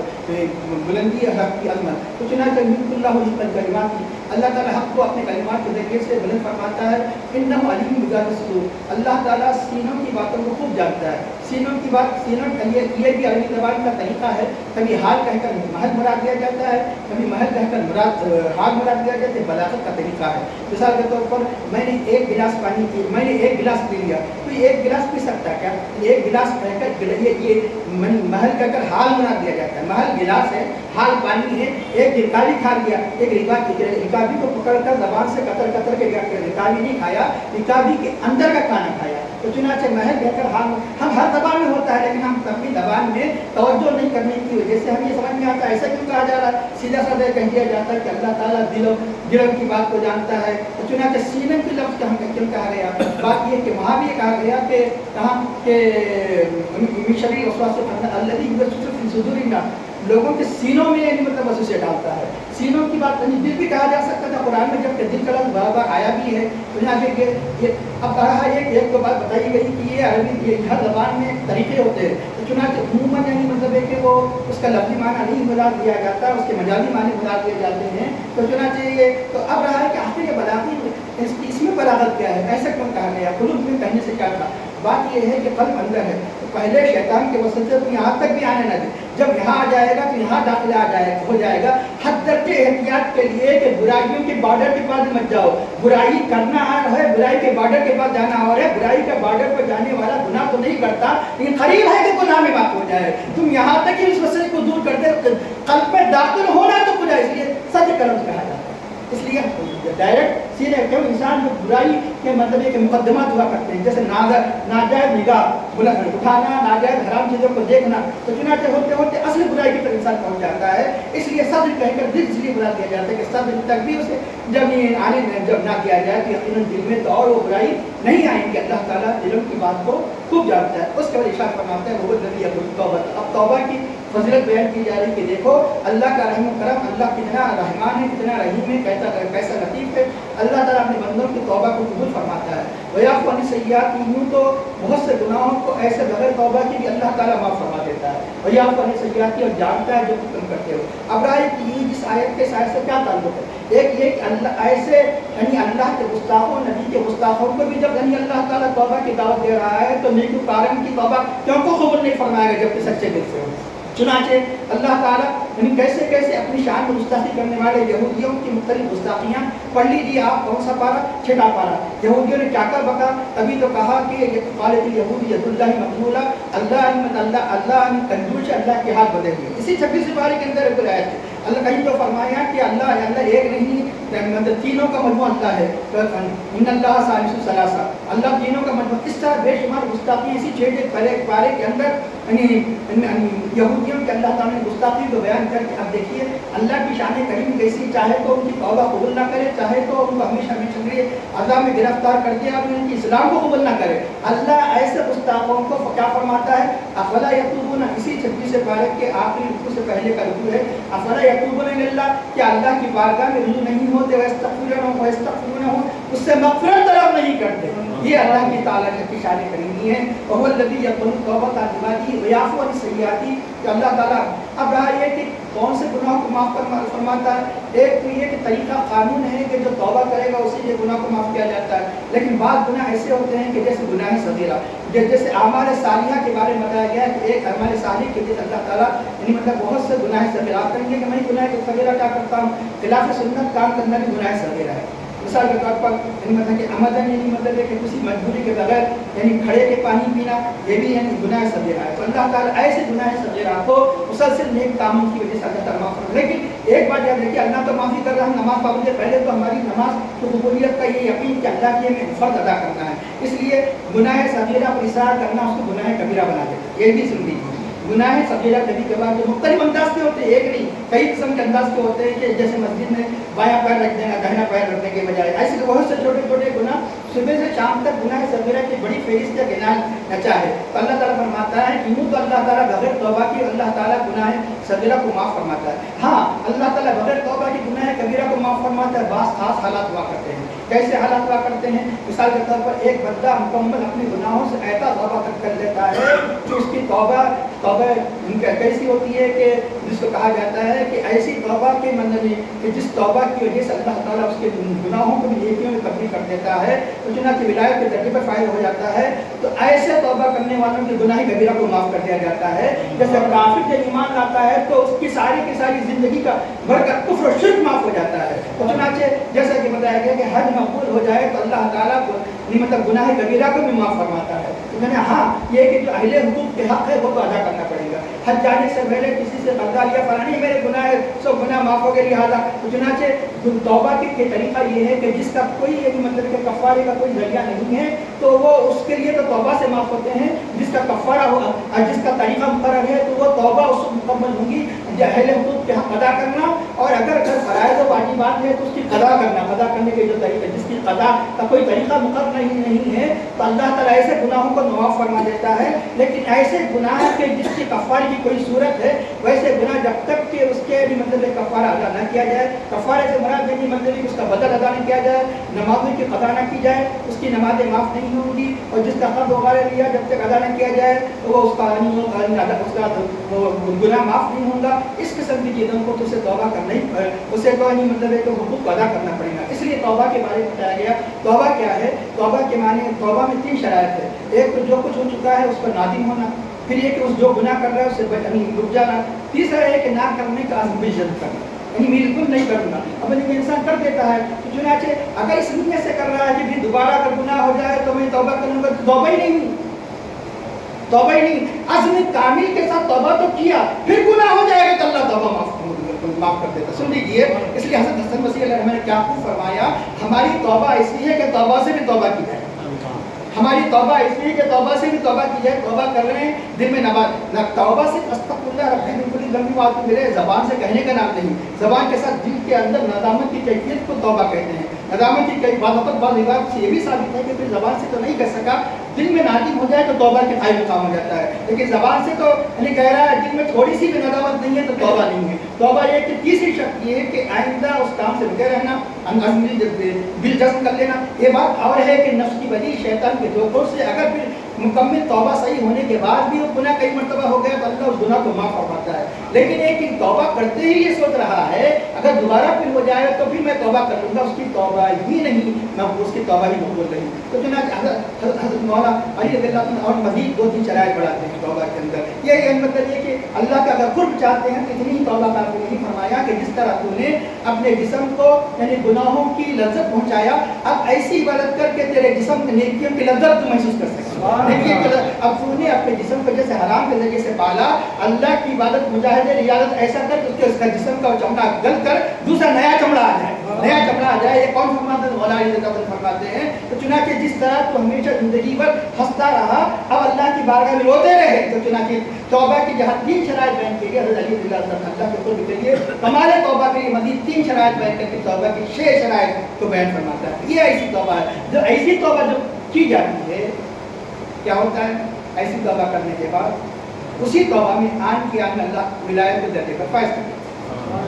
بلندی ہے حق کی عظمت. تو چنانچہ اللہ کلمات کی اللہ تعالیٰ حق کو اپنے کلمات کے ذریعے سے بلند فرماتا ہے. انہ علیم بذات الصدور, اللہ تعالیٰ سینوں کی باتوں کو خوب جانتا ہے. سینوں کی بات, سینوں یہ بھی عربی زبان کا طریقہ ہے. کبھی حال کہہ کر محل مراد دیا جاتا ہے, کبھی محل کہہ کر حال مراد دیا جاتا ہے. بلاغت کا طریقہ ہے. مثال کے طور پر میں نے ایک گلاس پانی پی, میں نے ایک گلاس پی لیا, تو یہ ایک گلاس پی سکتا ہے کیا؟ ایک گلاس کہہ کر یہ محل کہہ کر حال مراد دیا جاتا ہے. محل گلاس ہے, حال پانی ہے. ایک رکابی کھا لیا, ایک رکابی کو پکڑ کر زبان سے قطر کے رکابی نہیں کھایا, رکابی کے اندر کا کھانا کھایا. تو چنانچہ محل کہہ کر حال ہم ہر زبان میں ہوتا ہے, لیکن ہم اپنی زبان میں توجہ نہیں کرنے کی وجہ سے ہم یہ سمجھ میں آتا ہے ایسا کیوں کہا جا رہا ہے. سیدھا سادہ کہہ دیا جاتا ہے کہ اللہ تعالیٰ دلوں کی بات کو جانتا ہے. تو چنانچہ سینے کے لفظ کا ہم کیوں کہا گیا؟ بات یہ کہ وہاں بھی یہ کہا گیا کہ کہاں کہ شریع وسواس الذی یوسوس فی صدور الناس, لوگوں کے سینوں میں یعنی مطلب وسوسے ڈالتا ہے. سینوں کی بات یعنی دل بھی کہا جا سکتا تھا قرآن میں, جب کہ دل کا لفظ بار بار آیا بھی ہے. تو یہاں پھر اب کہا ہے ایک تو بات بتائی گئی کہ یہ عربی یہ ہر زبان میں طریقے ہوتے ہیں. تو چنانچہ عموماً یعنی مطلب ہے کہ وہ اس کا لفظی معنی نہیں مراد دیا جاتا, اس کے مجازی معنی مراد دیے جاتے ہیں. تو چنانچہ یہ تو اب رہا ہے کہ آخر یہ بلاغت اس میں بلاغت کیا ہے, ایسا کیوں کہا گیا, قلوب میں کہنے سے کیا تھا؟ بات یہ ہے کہ قلب اندر ہے. تو پہلے شیطان کے وسوسے تو یہاں تک بھی آنے نہ دے, جب یہاں آ جائے گا تو یہاں داخلہ ہو جائے گا. حد درجے احتیاط کے لیے کہ برائیوں کے بارڈر کے پاس مت جاؤ. برائی کرنا ہے, برائی کے بارڈر کے پاس جانا اور ہے. برائی کے بارڈر پر جانے والا گناہ تو نہیں کرتا, لیکن قریب ہے کہ گناہ میں بات ہو جائے. تم یہاں تک ہی اس وسوسے کو دور کر دے, قلب میں داخل ہونا تو خدا, اس لیے سچ قلم کہا جاتا ہے. اس لیے ڈائریکٹ سیدھے کیوں انسان جو برائی کے مطلب کے مقدمات ہوا کرتے ہیں, جیسے ناجائز نگاہ اٹھانا, ناجائز حرام چیزوں کو دیکھنا. تو چنانچہ ہوتے ہوتے اصل برائی کی طرف انسان پہنچ جاتا ہے. اس لیے صدر کہہ کر دل اس لیے بلا دیا جاتا ہے کہ صدر تک بھی اسے جب نہ کیا جائے تو یقیناً دل میں تو اور وہ برائی نہیں آئیں گی. اللہ تعالیٰ دلوں کی بات کو خوب جانتا ہے. اس کے بعد ارشاد فرماتا ہے وہ نبی توبہ. اب توبہ کی فضیلت بیان کی جا رہی کہ دیکھو اللہ کا رحم و کرم, اللہ کتنا رحمان ہے, کتنا رحیم ہے, کیسا لطیف ہے. اللہ تعالیٰ اپنے بندوں کی توبہ کو قبول فرماتا ہے. وَيَعْفُو عَنِ السَّيِّئَاتِ, یوں تو بہت سے گناہوں کو ایسے بغیر توبہ کی بھی اللہ تعالیٰ معاف فرما دیتا ہے. وَيَعْفُو عَنِ السَّيِّئَاتِ, اور جانتا ہے جو تم کرتے ہو. اب رائے کی جس آیت کے سائے سے کیا تعلق ہے؟ ایک یہ کہ اللہ ایسے یعنی اللہ کے گستاخوں, نبی کے گستاخوں کو بھی جب یعنی اللہ تعالیٰ توبہ کی دعوت دے رہا ہے تو نیکوکارن کی توبہ کیوں کو قبول نہیں فرمائے گا جبکہ سچے دل سے ہو. چنانچہ اللہ تعالیٰ یعنی کیسے کیسے اپنی شان میں گستاخی کرنے والے یہودیوں کی مختلف گستاخیاں پڑھ لیجیے آپ. کون سا پارا؟ 6واں پارا. یہودیوں نے کیا بکا, ابھی تو کہا کہ قالت الیہود ید اللہ مغلولہ, اللہ کنجوس, اللہ کے ہاتھ بدے ہوئے. اسی 26 پارے کے اندر ایک آیت ہے اللہ کہیں تو فرمایا کہ اللہ ایک نہیں، مطلب تینوں کا مجموعہ اللہ ہے، ان اللہ ثالث ثلاثہ، اللہ تینوں کا مجموعہ۔ اس طرح بے شمار گستاخی اسی چھٹے پارے کے اندر یہودیوں کے اللہ تعالیٰ نے گستاخی کو بیان کر کے اب دیکھیے اللہ کی شان کریم کیسی، چاہے تو ان کی توبہ قبول نہ کرے، چاہے تو ان کو ہمیشہ ہمیشہ لیے عذاب میں گرفتار کر دیا اور ان کی اسلام کو قبول نہ کرے۔ اللہ ایسے گستاخوں کو کیا فرماتا ہے؟ افلا یتوبون، اسی 36 پارے کے آخری رکوع سے پہلے کا رکوع ہے، افلا یتوبون اللہ، کیا اللہ کی بارگاہ میں رجوع نہیں ہوتے، ویستغفرونہ، اس سے مغفرت طلب نہیں کرتے۔ یہ اللہ کی تعالیٰ کی شان کریمی ہے۔ وهو الذی یقبل التوبۃ عن عبادہ ویعفو عن السیئات، کہ اللہ تعالیٰ اب رہا یہ کہ کون سے گناہ کو معاف فرماتا ہے۔ ایک تو یہ کہ طریقہ قانون ہے کہ جو توبہ کرے گا اسی کے گناہ کو معاف کیا جاتا ہے، لیکن بعض گناہ ایسے ہوتے ہیں کہ جیسے گناہ صغیرہ، جیسے اعمال صالحہ کے بارے میں بتایا گیا ہے کہ ایک اعمال صالح کے لیے اللہ تعالیٰ یعنی مطلب بہت سے گناہ صغیرہ کریں گے کہ میں گناہ صغیرہ کیا کرتا ہوں، خلاف سنت کام کرنا بھی گناہ صغیرہ ہے۔ مثال کے طور پر یعنی مطلب کہ آمدن یعنی مطلب ہے کہ کسی مجبوری کے بغیر یعنی کھڑے کے پانی پینا، یہ بھی یعنی گناہ صغیرہ ہے۔ تو اللہ تعالیٰ ایسے گناہ صغیرہ کو مسلسل نیک کاموں کی وجہ سے اللہ تعالیٰ معاف کرتا ہے۔ لیکن ایک بات یاد رکھیے، اللہ تو معافی کر رہا ہے، نماز پابندی پہلے تو ہماری نماز کی قبولیت کا یہ یقین کہ اللہ کی ہمیں فرض ادا کرنا ہے، اس لیے گناہ صغیرہ پر اصرار کرنا اس کو گناہ کبیرہ بنا دیتا ہے۔ یہ بھی سن لیجیے، گناہ صغیرہ کبھی کبھار جو مختلف انداز کے ہوتے ہیں، ایک نہیں کئی قسم کے انداز کے ہوتے ہیں، کہ جیسے مسجد میں بایاں پیر رکھ دینا، داہنا پیر رکھنے کے بجائے، ایسے بہت سے چھوٹے چھوٹے گناہ صبح سے شام تک گناہ صغیرہ کی بڑی فہرست یا گناہ نچا ہے۔ تو اللہ تعالیٰ فرماتا ہے کہ یوں تو اللہ تعالیٰ بغیر توبہ کی اللہ تعالیٰ گناہ صغیرہ کو معاف فرماتا ہے۔ ہاں اللہ تعالیٰ بغیر توبہ کی گناہ کبیرہ کو معاف فرماتا ہے، بعض خاص حالات ہوا کرتے ہیں۔ کیسے حالات ہوا کرتے ہیں؟ مثال کے طور پر ایک بندہ مکمل اپنے گناہوں سے ایسا توبہ کر لیتا ہے کہ اس کی توبہ کیسی ہوتی ہے کہ جس کو کہا جاتا ہے کہ ایسی توبہ کے مطلب کہ جس توبہ کی وجہ سے اللہ تعالیٰ اس کے گناہوں کو بھی نیکیوں میں تبدیل کر دیتا ہے، تو چنانچہ ولایت کے درجے پر فائل ہو جاتا ہے۔ تو ایسے توبہ کرنے والوں کے گناہ کبیرہ کو معاف کر دیا جاتا ہے۔ جیسے کافر جب ایمان لاتا ہے تو اس کی ساری زندگی کا برکت کفر و شرک معاف ہو جاتا ہے۔ تو چنانچہ جیسا کہ بتایا گیا کہ حج مقبول ہو جائے تو اللہ تعالیٰ کو مطلب گناہ کبیرہ کو بھی معاف فرماتا ہے۔ تو میں نے ہاں یہ کہ جو اہل حقوق کے حق ہے وہ تو ادا کرنا پڑے گا۔ حج جانے سے پہلے کسی سے قرضہ لیا، فلانی میرے گناہ ہے، سب گناہ معاف ہو گئے، لہٰذا چنانچہ توبہ کے طریقہ یہ ہے کہ جس کا کوئی مطلب کہ کفارے کا کوئی ذریعہ نہیں ہے تو وہ اس کے لیے تو توبہ سے معاف ہوتے ہیں، جس کا کفارہ ہو اور جس کا طریقہ مقرر ہے تو وہ توبہ اس کو مکمل ہوگی، اہل حقوق کے حق ادا کرنا، اور اگر فرائض و واجبات ہے تو اس کی قضا کرنا، قضا کرنے کے جو طریقہ جس کی قضا کا کوئی طریقہ مقرر نہیں ہے تو اللہ تعالیٰ ایسے گناہوں کو معاف فرما دیتا ہے۔ لیکن ایسے گناہ کے جس کی کفارے کی کوئی صورت ہے، ویسے گناہ جب تک کہ اس کے مطلب کفارہ ادا نہ کیا جائے، کفارے سے مراد یہ مطلب کہ اس کا بدل ادا نہ کیا جائے، نمازوں کی قضا نہ کی جائے، اس کی نمازیں معاف نہیں ہوں گی، اور جس کا قرض وغیرہ لیا جب تک ادا نہ کیا جائے تو وہ اس کا گناہ معاف نہیں ہوگا۔ اس قسم کی چیزوں کو تو اسے توبہ کرنا ہی اسے تو مطلب ہے کہ حقوق ادا کرنا پڑے گا۔ اس لیے توبہ کے بارے میں بتایا گیا۔ توبہ کیا ہے؟ توبہ کے معنی توبہ میں 3 شرائط ہے۔ ایک تو جو کچھ ہو چکا ہے اس پر نادم ہونا، پھر یہ کہ اس جو گناہ کر رہا ہے اس سے رک جانا، تیسرا ہے کہ نہ کرنے کا عزم جلد کرنا، یعنی بالکل نہیں کرنا۔ اب یہ انسان کر دیتا ہے تو چنانچہ اگر اس نیت سے کر رہا ہے کہ پھر دوبارہ اگر گناہ ہو جائے تو میں توبہ کروں گا، توبہ ہی نہیں، توبہ ہی نہیں، عزم کامل کے ساتھ توبہ تو کیا، پھر گناہ ہو جائے گا تو اللہ توبہ معاف کر دیتا۔ سن لیجیے، اس لیے حضرت حسن مسیح علیہ السلام نے کیا فرمایا، ہماری توبہ اس لیے کہ توبہ سے بھی توبہ کی جائے، ہماری توبہ اس لیے کہ توبہ سے بھی توبہ کی جائے۔ توبہ کر رہے ہیں دل میں نماز، توبہ سے استغفر اللہ ربی من کل ذنب واتوب الیہ زبان سے کہنے کا نام نہیں، زبان کے ساتھ دل کے اندر ندامت کی کیفیت کو توبہ کہتے ہیں۔ ندامت کی کئی بعض روایات سے یہ بھی ثابت ہے کہ پھر زبان سے تو نہیں کہہ سکا، دل میں نادم ہو جائے تو توبہ کے قائل مقام ہو جاتا ہے، لیکن زبان سے تو یعنی کہہ رہا ہے دل میں تھوڑی سی بھی ندامت نہیں ہے تو توبہ نہیں ہے۔ توبہ یہ کہ تیسری شرط یہ ہے کہ آئندہ اس کام سے رکے رہنا، دل جزم کر لینا۔ یہ بات اور ہے کہ نفس کی بدی شیطان کے دھوکوں سے اگر پھر مکمل توبہ صحیح ہونے کے بعد بھی وہ گناہ کئی مرتبہ ہو گیا تو اللہ اس گناہ کو معاف فرماتا ہے۔ لیکن ایک توبہ کرتے ہی یہ سوچ رہا ہے اگر دوبارہ پھر ہو جائے تو پھر میں توبہ کر لوں گا، اس کی توبہ ہی نہیں، میں اس کی توبہ ہی مقبول رہی۔ تو چنانچہ حضرت مولانا علی رضی اللہ عنہ اور مزید 2-3 شرائط بڑھاتے ہیں توبہ کے اندر۔ یہ مطلب یہ کہ اللہ کا اگر قرب چاہتے ہیں تو اتنی ہی توبہ کافی نہیں، فرمایا کہ جس طرح تو نے اپنے جسم کو یعنی گناہوں کی لذت پہنچایا، اب ایسی عبادت کر کے تیرے جسم کی نیکیوں کی لذت تو محسوس کر سکے۔ اب تو نے اپنے جسم کو جیسے حرام کے ذریعے سے پالا، اللہ کی عبادت مجاہدے ریاضت ایسا کر کہ اس کا جسم کا چمڑا گل کر دوسرا نیا چمڑا آ جائے، نیا چمڑا آ جائے۔ یہ کون فرماتے ہیں؟ مولانا علی رضی اللہ عنہ فرماتے ہیں تو چنانچہ جس طرح تو ہمیشہ زندگی بھر ہنستا رہا، اب اللہ کی بارگاہ میں روتے رہے، تو چنانچہ توبہ کی جہاں 3 شرائط بیان کی گئی، حضرت علی رضی اللہ عنہ اللہ کے قرب کے لیے کمال توبہ کے لیے مزید 3 شرائط بیان کر کے توبہ کی 6 شرائط کو بیان فرماتا ہے۔ یہ ایسی توبہ ہے جو ایسی توبہ جو کی جاتی ہے، کیا ہوتا ہے ایسی توبہ کرنے کے بعد اسی توبہ میں آن کی آن اللہ ولایت کے درجے پر فائز کرتا ہے۔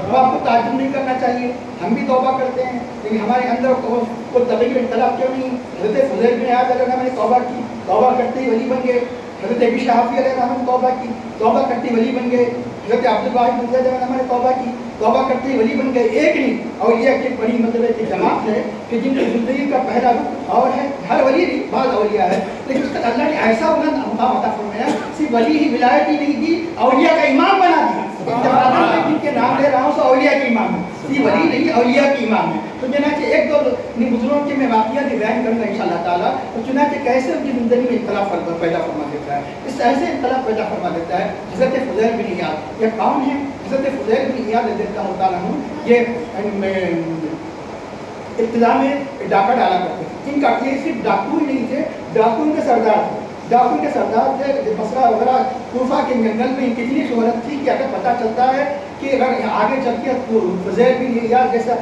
تو آپ کو تعجب نہیں کرنا چاہیے، ہم بھی توبہ کرتے ہیں لیکن ہمارے اندر کوئی تغیر انقلاب کیوں نہیں؟ حضرت فضیل بن عیاض علیہ السلام نے توبہ کی، توبہ کرتے ہی ولی بن گئے۔ حضرت ابی شافعی علیہ السلام نے توبہ کی، توبہ کرتے ہی ولی بن گئے۔ حضرت عبدالواحد بن زید علیہ السلام نے توبہ کی، توبہ کرتے ہی ولی بن گئے۔ ایک نہیں، اور یہ ایک بڑی مطلب کی جماعت ہے کہ جن کی زندگی کا پہلا رخ اور ہے، ہر ولی نہیں بعض اولیاء ہے، لیکن اس کا اللہ نے ایسا بلند مقام عطا فرمایا، صرف ولی ہی ولایت ہی نہیں دی، اولیاء کا امام بنا دیا۔ جن کے نام لے رہا ہوں سو اولیاء کے امام ہے، صرف ولی نہیں اولیاء کے امام ہے۔ تو چنانچہ 1-2 بزرگوں کے میں واقعات بیان کروں گا انشاءاللہ تعالیٰ، تو چنانچہ کیسے ان کی زندگی میں انقلاب پیدا فرما دیتا ہے، اس ایسے انقلاب پیدا فرما دیتا ہے۔ حضرت فضیل بن عیاض یہ کون ہے؟ حضرت فضیل بن عیاض رضی اللہ تعالیٰ عنہ یہ ابتدا میں ڈاکہ ڈالا کرتے تھے۔ ان کا یہ صرف ڈاکو ہی نہیں تھے، ڈاکو کے سردار تھے، ڈاکو کے سردار تھے۔ بصرہ وغیرہ کوفہ کے جنگل میں کتنی شہرت تھی کہ اگر پتہ چلتا ہے کہ اگر آگے چل کے فضیل بن عیاض جیسا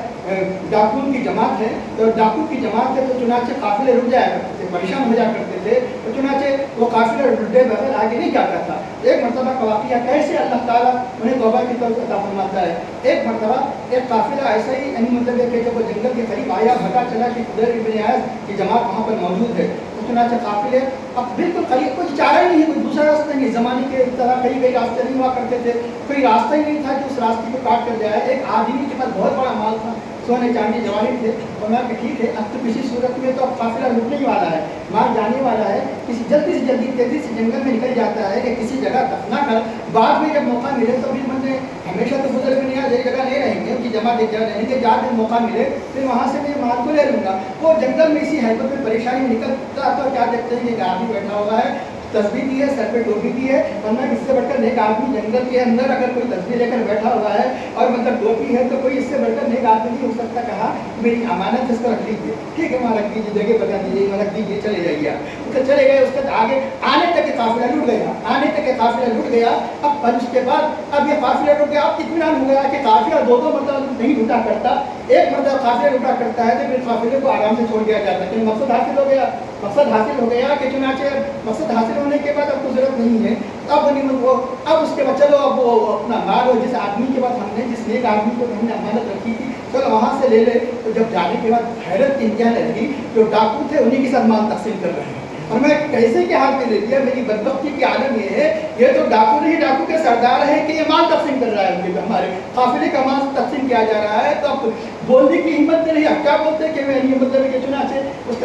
ڈاکو کی جماعت ہے تو ڈاکو کی جماعت ہے تو چنانچہ قافلے رک جایا کرتے تھے، پریشان ہو جایا کرتے تھے، تو چنانچہ وہ قافلے رکے بغیر آگے نہیں جاتا تھا۔ ایک مرتبہ کا واقعہ کیسے اللہ تعالیٰ انہیں توبہ کی طرف عطا فرماتا ہے۔ ایک مرتبہ ایک قافلہ ایسا ہی یعنی مطلب ہے کہ جب وہ جنگل کے قریب آیا، پتہ چلا کہ فضیل بن عیاض کی جماعت وہاں پر موجود ہے، تو چنانچہ قافلے اب بالکل قریب، کوئی چارہ ہی نہیں، کوئی دوسرا راستہ نہیں، زمانے کے طرح کئی راستے نہیں ہوا کرتے تھے، کوئی راستہ ہی نہیں تھا کہ اس راستے کو کاٹ کر جائے۔ ایک آدمی کے پاس بہت بڑا مال تھا، سونے چاندی جواہر تھے، اور میں کہ ٹھیک ہے اب تو کسی صورت میں تو اب قافلہ رکنے ہی والا ہے، مال جانے والا ہے، کسی جلدی سے جلدی تیزی سے جنگل میں نکل جاتا ہے کہ کسی جگہ دفنا کر بعد میں جب موقع ملے تو پھر مجھے ہمیشہ تو فضیل بن عیاض ایک جگہ نہیں رہیں گے، ان کی جماعت ایک جگہ رہیں گے، جہاں بھی موقع ملے پھر وہاں سے میں مال کو لے لوں گا۔ وہ جنگل میں اسی حیبت میں پریشانی میں نکلتا تو کیا دیکھتے ہیں کہ ایک آدمی بیٹھا ہوا ہے، تسبیح دی ہے، سر پہ ٹوپی دی ہے، ورنہ اس سے بڑھ کر نیک آدمی جنگل کے اندر اگر کوئی تسبیح لے کر بیٹھا ہوا ہے اور مطلب ٹوپی ہے تو کوئی اس سے بڑھ کر نیک آدمی نہیں ہو سکتا۔ کہا میری امانت اس کو رکھ لیجیے، ٹھیک ہے وہاں رکھ دیجیے، جگہ بتا دیجیے وہاں رکھ دیجیے، چلے جائیے آپ۔ اس سے چلے گئے، اس کے آگے آنے تک یہ قافلہ لٹ گیا، آنے تک یہ قافلہ لٹ گیا۔ اب اس کے بعد اب یہ قافلہ لٹ گیا، اب اطمینان ہو گیا کہ قافلہ 2 مرتبہ نہیں لٹا کرتا، ایک مرتبہ قافلہ لٹا کرتا ہے تو پھر قافلے کو آرام سے چھوڑ دیا جاتا ہے، کہ مقصد حاصل ہو گیا، مقصد حاصل ہو گیا کہ چنانچہ مقصد حاصل ہونے کے بعد اب کو ضرورت نہیں ہے، اب اس کے بعد چلو اب وہ اپنا مال ہو جس آدمی کے بعد ہم نے جس نیک آدمی کو ہم نے امانت رکھی تھی چلو وہاں سے لے لے۔ تو جب جانے کے بعد حیرت کی انتہا لگی، جو ڈاکو تھے انہیں کے ساتھ مال تقسیم کر رہے ہیں، اور میں کیسے کے ہاتھ میں لے لیا؟ میری بدبختی کی عالم یہ ہے، یہ تو ڈاکو نہیں، ڈاکو کے سردار ہے کہ یہ مال تقسیم کر رہا ہے، ہمارے قافلے کا مال تقسیم کیا جا رہا ہے۔ تو اب بولنے کی ہمت نہیں، اب کیا بولتے کہ میں یہ مطلب کہ چنانچہ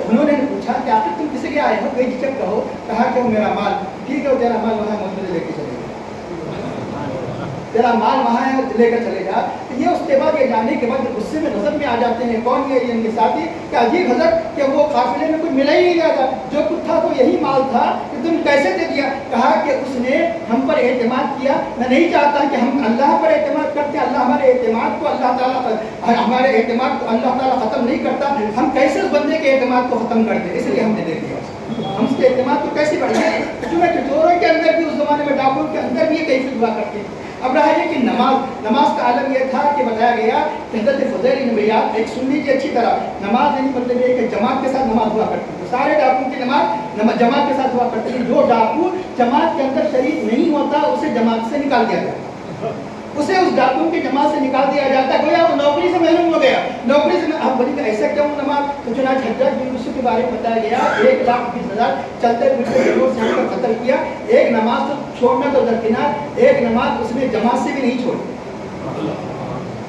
انہوں نے پوچھا کہ آخر تم کسی کے آئے ہو؟ کوئی جھجک کہو، کہا کہ وہ میرا مال، ٹھیک ہے وہ تیرا مال وہاں مجھے لے کے چلے گا، تیرا مال وہاں ہے لے کر چلے جا۔ یہ اس کے بعد یہ جانے کے بعد غصے میں غضب میں آ جاتے ہیں، کون یہ ان کے ساتھی کہ عجیب حضرت کہ وہ قافلے میں کوئی ملا ہی نہیں گیا تھا، جو کچھ تھا تو یہی مال تھا کہ تم کیسے دے دیا؟ کہا کہ اس نے ہم پر اعتماد کیا، میں نہیں چاہتا کہ ہم اللہ پر اعتماد کرتے، اللہ ہمارے اعتماد کو اللہ تعالیٰ ہمارے اعتماد کو اللہ تعالیٰ ختم نہیں کرتا، ہم کیسے اس بندے کے اعتماد کو ختم کرتے، اس لیے ہم نے دے دیا، ہم اس کے اعتماد کو کیسے بڑھائیں؟ چونکہ چوروں کے اندر بھی اس زمانے میں ڈاکو کے اندر بھی یہ کیفیت ہوا کرتی تھی۔ اب رہا یہ کہ نماز کا عالم یہ تھا کہ بتایا گیا کہ حضرت فضیل بن عیاض ایک سن لیجیے اچھی طرح، نماز نہیں مطلب یہ کہ جماعت کے ساتھ نماز ہوا کرتی تھی، سارے ڈاکو کی نماز جماعت کے ساتھ ہوا کرتی تھی، جو ڈاکو جماعت کے اندر شریک نہیں ہوتا اسے جماعت سے نکال دیا جاتا، اسے اس ڈاکو کی جماعت سے نکال دیا جاتا ہے، گویا وہ نوکری سے محروم ہو گیا، نوکری سے اب بڑی ایسا کیوں نماز؟ تو چنانچہ حجاج بن یوسف کے بارے میں بتایا گیا 1,20,000 چلتے پھرتے ضرور سے ہم قتل کیا، ایک نماز تو چھوڑنا تو درکنار، ایک نماز اس نے جماعت سے بھی نہیں چھوڑی،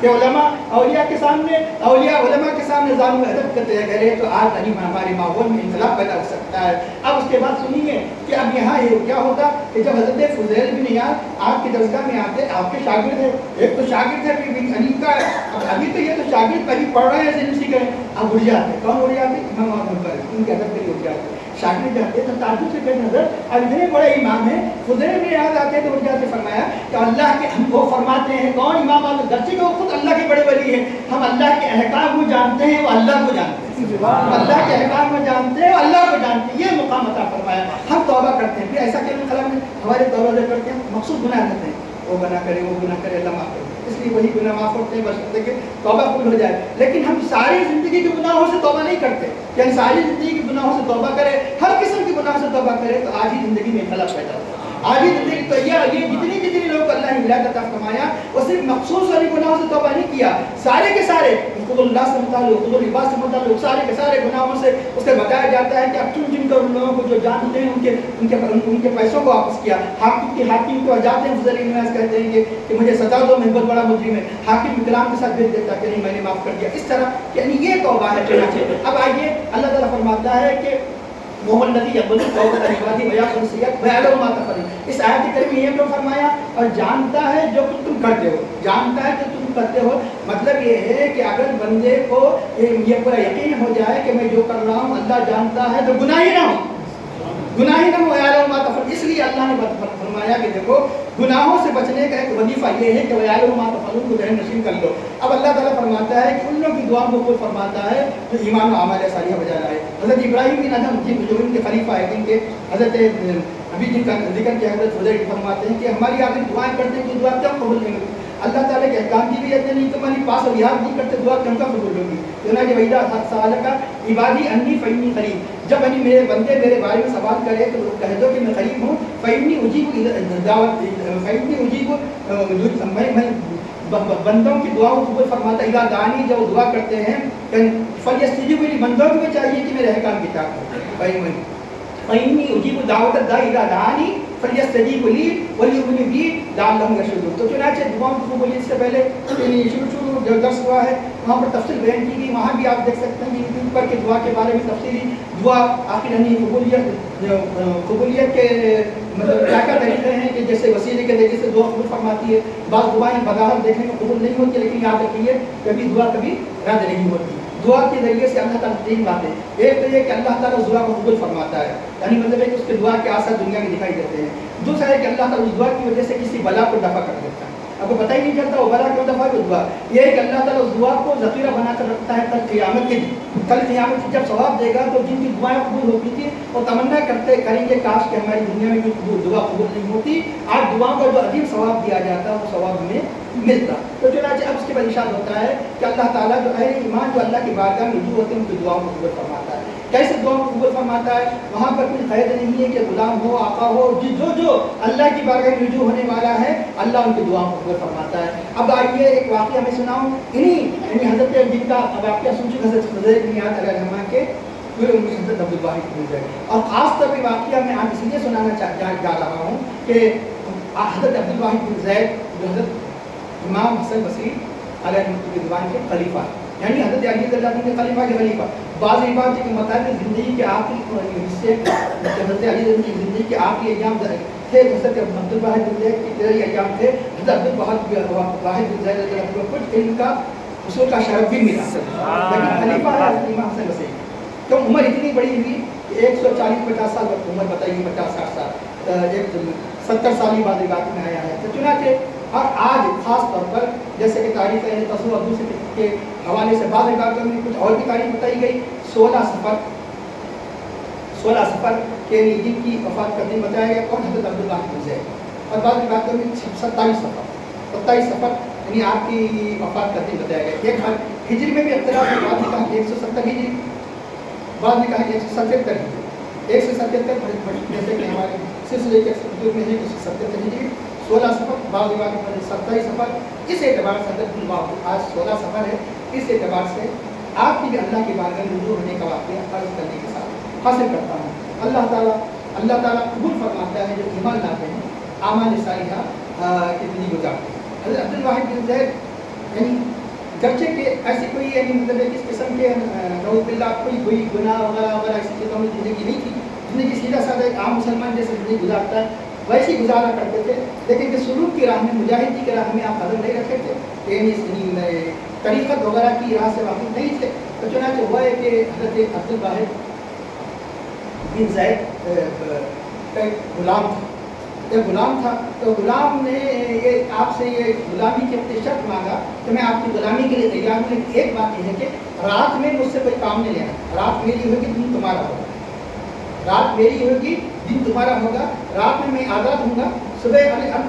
کہ علماء اولیاء کے سامنے، اولیاء علماء کے سامنے ظالم ادب کرتے ہیں کرے تو آج نہیں ہمارے ماحول میں انقلاب پیدا ہو سکتا ہے۔ اب اس کے بعد سنیے کہ اب یہاں یہ کیا ہوتا کہ جب حضرت فضیل بن ایاض آپ کی درسگاہ میں آتے، آپ کے شاگرد ہیں، ایک تو شاگرد ہے علی کا، ابھی تو یہ تو شاگرد پہلے پڑھ رہے ہیں سیکھ رہے ہیں، اب اٹھ جاتے، کون اٹھ جاتے؟ امام اعظم پر ان کے ادب کے لیے اٹھ جاتے، شاگرد جاتے تو تعجب سے کہتے حضرت اب اتنے بڑے امام ہیں، فضیل بن ایاض آتے تو اٹھ جاتے، فرمایا کہ اللہ کے ہم کو فرماتے ہیں کون امام اعظم، گرچہ کہ وہ خود اللہ کے بڑے ولی ہیں، ہم اللہ کے احکام کو جانتے ہیں، وہ اللہ کو جانتے ہیں، اللہ کے احکام کو جانتے ہیں، اللہ کو جانتے ہیں، یہ مقام عطا فرمایا۔ ہم توبہ کرتے ہیں، پھر ایسا کہ خلا میں ہمارے توبہ کرتے ہیں مخصوص گناہ کرتے ہیں، وہ گناہ کرے وہ گناہ کرے اللہ معاف کرے، اس لیے وہی گناہ معاف ہوتے ہیں بس کہ توبہ قبول ہو جائے۔ لیکن ہم ساری زندگی کے گناہوں سے توبہ نہیں کرتے، یعنی ساری زندگی کے گناہوں سے توبہ کرے، ہر قسم کے گناہ سے توبہ کرے تو آج ہی زندگی میں خلل پیدا ہوتا ہے۔ آج ہی زندگی تو یہ جتنی لوگ اللہ نے ہدایت عطا فرمایا وہ صرف مخصوص والی گناہوں سے توبہ نہیں کیا، سارے کے سارے حقوق اللہ سے متعلق، حقوق العباد سے متعلق سارے کے سارے گناہوں سے اس سے بتایا جاتا ہے کہ اب چن کر ان لوگوں کو جو جانتے ہیں ان کے پیسوں کو واپس کیا۔ حاکم کو جاتے ہیں، فضیل بن ایاض کہتے ہیں کہ مجھے سزا دو، میں بہت بڑا مجرم ہے، حاکم اکرام کے ساتھ بھیج دیتا کہ نہیں میں نے معاف کر دیا، اس طرح یعنی یہ توبہ ہے چنانچہ۔ اب آئیے اللہ تعالیٰ فرماتا ہے کہ وہ الذی یقبل التوبۃ عن عبادہ ویغفر السیئات ویعلم ما تفعلون، اس آیت کریمہ یہ فرمایا اور جانتا ہے جو تم کرتے ہو، جانتا ہے جو تم کرتے ہو، مطلب یہ ہے کہ اگر بندے کو یہ پورا یقین ہو جائے کہ میں جو کر رہا ہوں اللہ جانتا ہے تو گناہ ہی نہ ہو، گناہ ہی نہ ہو، ویعلم ما تفعلون، اس لیے اللہ نے فرمایا کہ دیکھو گناہوں سے بچنے کا ایک وظیفہ یہ ہے کہ ویعلم ما تفعلون کو ذہن نشین کر لو۔ اب اللہ تعالیٰ فرماتا ہے کہ ان لوگوں کی دعا کو قبول فرماتا ہے جو ایمان و اعمال صالحہ بجا لائے۔ حضرت ابراہیم بن ادم جو ان کے خلیفہ ہے، جن کے حضرت ابھی جن کا ذکر کیا حضرت فضیل فرماتے ہیں کہ ہماری آخری دعائیں کرتے ہیں کہ دعا کیا قبول نہیں ہوتی، اللہ تعالیٰ کے احکام کی بھی عزت نہیں، تمہاری پاس اور یاد نہیں کرتے دعا کم کا قبول ہوگی۔ چنانچہ وَإِذَا سَأَلَكَ عِبَادِي عَنِّي فَإِنِّي قَرِيبٌ، جب میرے بندے میرے بارے میں سوال کرے تو کہہ دو کہ میں قریب ہوں، فَإِنِّي أُجِيبُ دعوت، فَإِنِّي أُجِيبُ میں بندوں کی دعاؤں کو قبول فرماتا ہے۔ اذا دعانی، جب وہ دعا کرتے ہیں فَلْيَسْتَجِيبُوا لِي، بندوں کو بھی چاہیے کہ میرے احکام کی اطاعت کریں۔ فَإِنِّي أُجِيبُ دعوت الداعِ إِذَا دعانی فَلْيَسْتَجِيبُوا لِي وَلْيُؤْمِنُوا بِي لَعَلَّهُمْ يَرْشُدُونَ۔ تو چنانچہ دعاؤں کی قبولیت سے پہلے شروع جو درس ہوا ہے وہاں پر تفصیل بیان کی گئی، وہاں بھی آپ دیکھ سکتے ہیں یوٹیوب پر کہ دعا کے بارے میں تفصیلی دعا آخر یعنی قبولیت کے مطلب کیا کیا طریقے ہیں کہ جیسے وسیلے کے ذریعے سے دعا قبول فرماتی ہے، بعض دعائیں بظاہر دیکھنے میں قبول نہیں ہوتی، لیکن یاد رکھیے کبھی دعا کبھی رد نہیں ہوتی۔ دعا کے ذریعے سے اللہ تعالیٰ تین باتیں، ایک تو یہ کہ اللہ تعالیٰ اس دعا کو قبول فرماتا ہے، یعنی مطلب ہے کہ اس کے دعا کے آثار دنیا میں دکھائی دیتے ہیں۔ دوسرا ہے کہ اللہ تعالیٰ اس دعا کی وجہ سے کسی بلا کو دفع کر دیتا ہے، آپ کو پتہ ہی نہیں چلتا وہ بلا کیوں دفع کی دعا، یہ ہے کہ اللہ تعالیٰ اس دعا کو ذخیرہ بنا کر رکھتا ہے کل قیامت کے دن، کل قیامت کی جب ثواب دے گا تو جن کی دعائیں قبول ہوتی تھی اور تمنا کریں گے کاش کہ ہماری دنیا میں کوئی دعا قبول نہیں ہوتی، آج دعاؤں کا جو عظیم ثواب دیا جاتا ہے وہ ثواب ہمیں ملتا۔ تو چنانچہ اب اس کے بعد ارشاد ہوتا ہے کہ اللہ تعالیٰ جو اہل ایمان جو اللہ کی بارگاہ میں رجوع ہوتے ہیں ان کی دعاؤں کو قبول فرماتا ہے۔ کیسے دعاؤں کو قبول فرماتا ہے؟ وہاں پر کوئی قید نہیں ہے کہ غلام ہو آقا ہو، جو اللہ کی بارگاہ میں رجوع ہونے والا ہے اللہ ان کی دعاؤں کو قبول فرماتا ہے۔ اب آئیے ایک واقعہ میں سناؤں، یعنی حضرت جن کا واقعہ سن چکے حضرت فضیل بن ایاض علیہ الرحمہ کے حضرت عبدالواحد بن زید، اور خاص طور پہ واقعہ میں آپ اس لیے سنانا جا رہا ہوں کہ حضرت عبدالواحد بن زید جو حضرت امام حسن بصری علیہ رحمۃ کے خلیفہ، یعنی حضرت علی رضی اللہ عنہ کے خلیفہ کے خلیفہ، بعض روایات کے مطابق زندگی کے آخری حصے حضرت علی رضی اللہ کی زندگی کے آخری ایام تھے، حضرت عبدالواحد بن زید کے 13 ایام تھے، حضرت عبدالواحد بن زید رضی اللہ عنہ کو کچھ علم کا حصول کا شرف بھی ملا، لیکن خلیفہ ہے حضرت امام حسن بصری۔ تو عمر اتنی بڑی ہوئی کہ 140-50 سال وقت عمر بتائیے، 50-60 سال، 70 سال ہی بعد روایت میں آیا ہے۔ تو چنانچہ اور آج خاص طور پر جیسے کہ تاریخ تصور دوسرے کے حوالے سے بعض روایتوں میں کچھ اور بھی تاریخ بتائی گئی، 16 سفر کے لیے جن کی وفات کا دن بتایا گیا کون حضرت عبدالواحد بن زید، اور بعض روایتوں میں 27 سفر یعنی آپ کی وفات کا دن بتایا گیا۔ ایک ہجری میں بھی اختلاف ہے، بعض نے کہا 170 ہجری، بعض نے کہا 177 ہجری، 177 جیسے کہ ہمارے سلسلے کے میں ہے 177 ہجری، 16 سفر، بعض روایتوں میں 27 سفر۔ اس اعتبار سے حضرت عبدالواحد آج 16 سفر ہے، اس اعتبار سے آپ کی بھی اللہ کی بارگاہ میں رجوع ہونے کا واقعہ فرض کرنے کے ساتھ حاصل کرتا ہوں۔ اللہ تعالیٰ قبول فرماتا ہے جو ایمان لاتے ہیں، اعمال صالحہ کی زندگی گزارتے ہیں۔ حضرت عبدالواحد بن زید یعنی گرچہ کہ ایسی کوئی یعنی مطلب کس قسم کے نعوذ باللہ کوئی کوئی گناہ وغیرہ وغیرہ ایسی چیزوں میں زندگی نہیں تھی، زندگی سیدھا سادہ ایک عام مسلمان جیسے زندگی گزارتا ہے ویسے ہی گزارا کرتے تھے، لیکن کہ سلوک کی راہ میں مجاہدی کی راہ میں آپ قدم نہیں رکھے تھے، یعنی طریقت وغیرہ کی راہ سے واقف نہیں تھے. تو چنانچہ ہوا ہے کہ حضرت عبد الواحد بن زید کا ایک غلام تھا، تو غلام نے یہ آپ سے یہ غلامی کے اپنے شرط مانگا کہ میں آپ کی غلامی کے لیے تیار ہوں، لیکن ایک بات یہ ہے کہ رات میں مجھ سے کوئی کام نہیں لینا، رات میری ہوگی دن تمہارا ہوگا، رات میری ہوگی دن تمہارا ہوگا، رات میں آزاد ہوں گا، صبح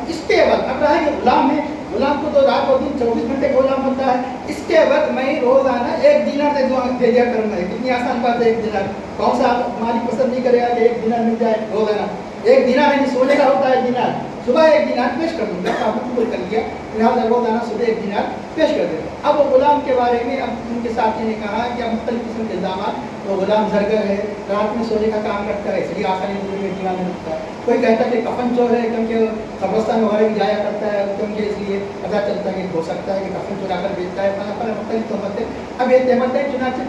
اس کے بعد اب رہا یہ غلام ہے، غلام کو تو رات اور دن 24 گھنٹے غلام ہوتا ہے، اس کے بعد میں روزانہ 1 دینار دے دیا کروں گا. کتنی آسان بات ہے 1 دینار، کون سا مالک پسند نہیں کرے گا کہ 1 دینار مل جائے روزانہ. 1 دینار یعنی سونے کا ہوتا ہے 1 دینار، صبح 1 دینار پیش کر دوں گا، آپ قبول کر لیا، لہٰذا روزانہ صبح 1 دینار پیش کر دیں. اب وہ غلام کے بارے میں اب ان کے ساتھی نے کہا کہ اب مختلف قسم کے الزامات، وہ غلام زرگر ہے، رات میں سونے کا کام کرتا ہے، اس لیے آسانی میں دیوان میں رکھتا ہے. کوئی کہتا ہے کہ کفن چور ہے کیونکہ قبرستان وغیرہ بھی جایا کرتا ہے، کیونکہ اس لیے پتا چلتا ہے کہ ہو سکتا ہے کہ کفن چورا کر بیچتا ہے، مختلف تہمتیں. اب یہ تہمتیں چنانچہ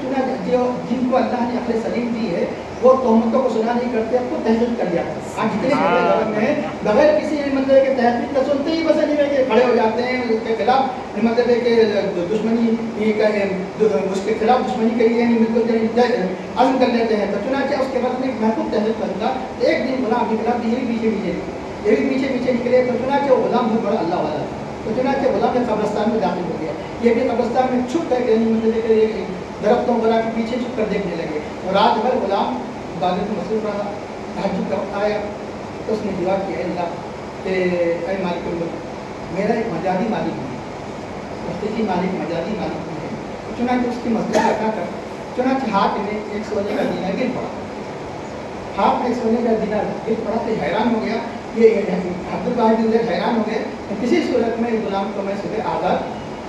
جن کو اللہ نے عقل سلیم دی ہے وہ تہمتوں کو سنا نہیں کرتے، اب کو تحقیق کر لیا. آج جتنے دور میں بغیر کسی مطلب کہ تحقیق کا سنتے ہی بس نہیں کہ کھڑے ہو جاتے ہیں اس کے خلاف، مطلب ہے کہ دشمنی اس کے خلاف دشمنی کے لیے عزم کر لیتے ہیں. تو چنانچہ اس کے بعد میں محفوظ تحقیق کروں گا. ایک دن غلام نکلا تو یہ بھی پیچھے نکلے. تو چنانچہ وہ غلام بہت بڑا اللہ والا تھا، تو چنانچہ غلام نے قبرستان میں داخل ہو گیا. یہ بھی قبرستان میں چھپ کر کے مطلب کہ درختوں وغیرہ کے پیچھے چھپ کر دیکھنے لگے. اور رات بھر غلام عبادت میں مصروف رہا. تہجد کا وقت آیا تو اس نے دعا کی، اے اللہ کہ اے مالک الملک، میرا ایک مجازی مالک بھی ہے، حقیقی مالک مجازی مالک بھی ہے. چنانچہ اس کی مسجد رکھا کر چنانچہ ہاتھ میں ایک سونے کا دینار گر پڑا. ہاتھ میں سونے کا دینار گر پڑا تو حیران ہو گیا. یہ عبد الواحد بن زید حیران ہو گئے کہ کسی صورت میں غلام کو میں صبح آزاد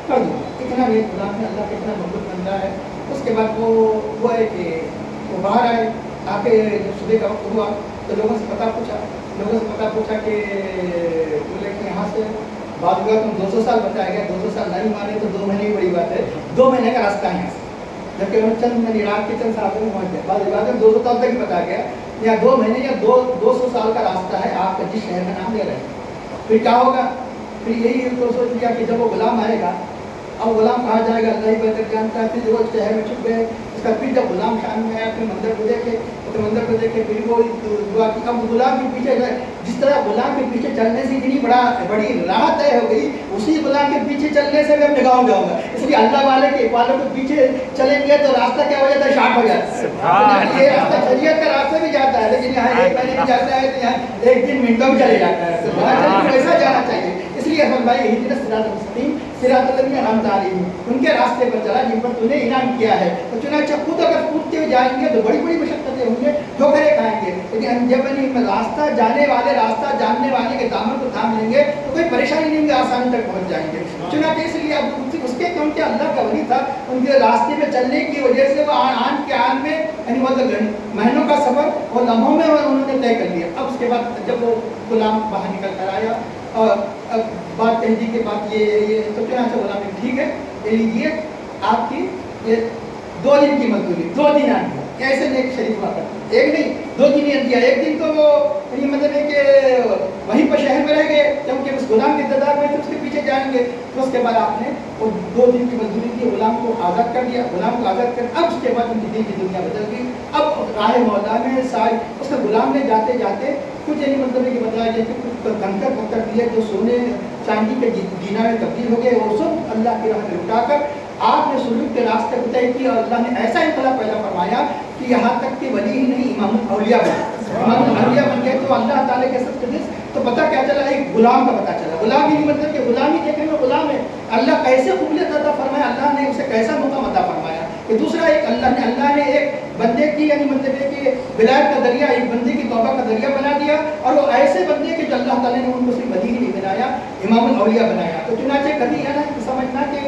کر دوں. اتنا یہ غلام نے اللہ کا اتنا محبت بن رہا ہے. اس کے بعد وہ ہے کہ وہ باہر آئے، آ کے جب صبح کا وقت ہوا تو لوگوں سے پتہ پوچھا کہ بولے کہ یہاں سے بعض ہوا تم 200 سال بتایا گیا، 200 سال نہیں مانے تو 2 مہینے کی بڑی بات ہے، 2 مہینے کا راستہ ہے یہاں سے. جبکہ وہ چند رات کے چند ساتوں میں پہنچ گئے. بعض بات ہے 200 سال تک ہی بتایا گیا، یا 2 مہینے یا 200 سال کا راستہ ہے، آپ کا جس شہر کا نام لے رہے ہیں. پھر کیا ہوگا؟ پھر یہی تو سوچ لیا کہ جب وہ غلام آئے گا، اب غلام کہا جائے گا اللہ ہی بہتر جانتا ہے. پھر وہ شہر میں چھپ گئے. اس کا پھر جب غلام شان میں آیا پھر منظر کو دیکھے پھر وہ دعا کی. اب غلام کے پیچھے جس طرح غلام کے پیچھے چلنے سے اتنی بڑی راہ طے ہو گئی، اسی غلام کے پیچھے چلنے سے میں گاؤں جاؤں گا. اس لیے اللہ والے کے والوں کے پیچھے چلیں گے تو راستہ کیا ہو جاتا ہے؟ شارٹ ہو جاتا ہے. یہ راستہ شریعت کا راستہ بھی جاتا ہے، لیکن یہاں 1 مہینے بھی جاتا ہے تو یہاں 1 دن منٹوں میں چلے جاتا ہے. ویسا جانا چاہیے. اس لیے احمد بھائی اہدنا الصراط المستقیم، صراط الذین انعمت علیہم، ان کے راستے پر چلا جن پر تو نے انعام کیا ہے. تو چنانچہ خود اگر کودتے ہوئے جائیں گے تو بڑی مشقتیں ہوں گے، ٹھوکریں کھائیں گے، لیکن جب راستہ جاننے والے کے دامن کو تھام لیں گے تو کوئی پریشانی نہیں ہوگی، آسانی تک پہنچ جائیں گے. چنانچہ اس لیے اب اس کے کیونکہ اللہ کا ولی تھا، ان کے راستے میں چلنے کی وجہ سے وہ آن کے آن میں یعنی مطلب مہینوں کا سفر اور لمحوں میں انہوں نے طے کر لیا. اب اس کے بعد جب وہ غلام باہر نکل کر آیا اور اب بات کہہ دی کہ بات یہ تو چنانچہ غلام نے ٹھیک ہے لے لیجیے آپ کی یہ 2 دن کی مزدوری، 2 دن آ گیا. ایسے نیک شریف ہوا کرتے، ایک نہیں 2 دن دیا. ایک دن تو وہ مطلب ہے کہ وہیں پر شہر میں رہ گئے کیونکہ اس غلام کے انتظار میں تھے، اس کے پیچھے جائیں گے. تو اس کے بعد آپ نے وہ 2 دن کی مزدوری کی، غلام کو آزاد کر دیا. غلام کو آزاد کر اب اس کے بعد ان کی دین کی دنیا بدل گئی. اب راہ مولا میں ساری اس کے غلام نے جاتے جاتے کچھ یعنی مطلب ہے کہ بتایا جائے کہ کچھ کنکر پتھر دیے جو سونے چاندی کے دینار میں تبدیل ہو گئے، وہ سب اللہ کی راہ میں لٹا کر آپ نے سلوک کے راستے کو طے کیا. اور اللہ نے ایسا انقلاب پیدا فرمایا کہ یہاں تک کہ ولی ہی نہیں امام الاولیاء بن گئے. تو اللہ تعالیٰ کے سب سے تو پتہ کیا چلا؟ ایک غلام کا پتہ چلا. غلام ہی مطلب کہ غلامی دیکھیں گے غلام ہے، اللہ کیسے قبولیت عطا فرمایا، اللہ نے اسے کیسا مقام عطا فرمایا. کہ دوسرا ایک اللہ نے ایک بندے کی یعنی مطلب ہے کہ ولایت کا دریا، ایک بندے کی توبہ کا دریا بنا دیا. اور وہ ایسے بندے کہ جو اللہ تعالیٰ نے ان کو صرف ولی ہی نہیں بنایا، امام الاولیاء بنایا. تو چنانچہ کبھی ہے نا سمجھنا کہ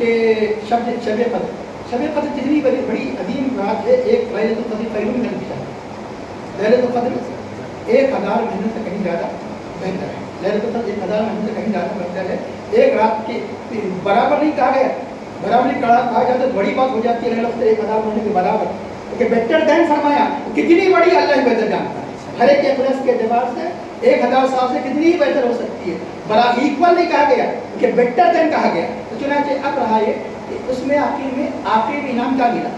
کہ شب قدر کتنی بڑی عظیم رات ہے. ایک لیلۃ القدر خیر من الف شہر. لیلۃ القدر 1000 مہینوں سے کہیں زیادہ بہتر ہے. لیلۃ القدر 1000 مہینوں سے کہیں زیادہ بہتر ہے. ایک رات کے برابر نہیں کہا گیا, برابر نہیں کہا جاتا تو بڑی بات ہو جاتی ہے. لیلۃ القدر 1000 مہینے کے برابر کہ بیٹر دین فرمایا. کتنی بڑی اللہ ہی بہتر جانتا ہے. ہر ایک اخلاص کے اعتبار سے 1000 سال سے کتنی ہی بہتر ہو سکتی ہے. برابر ایکول نہیں کہا گیا کہ بیٹر دین کہا گیا. تو چنانچہ اب رہا یہ کہ اس میں آخر میں انعام کیا ملا,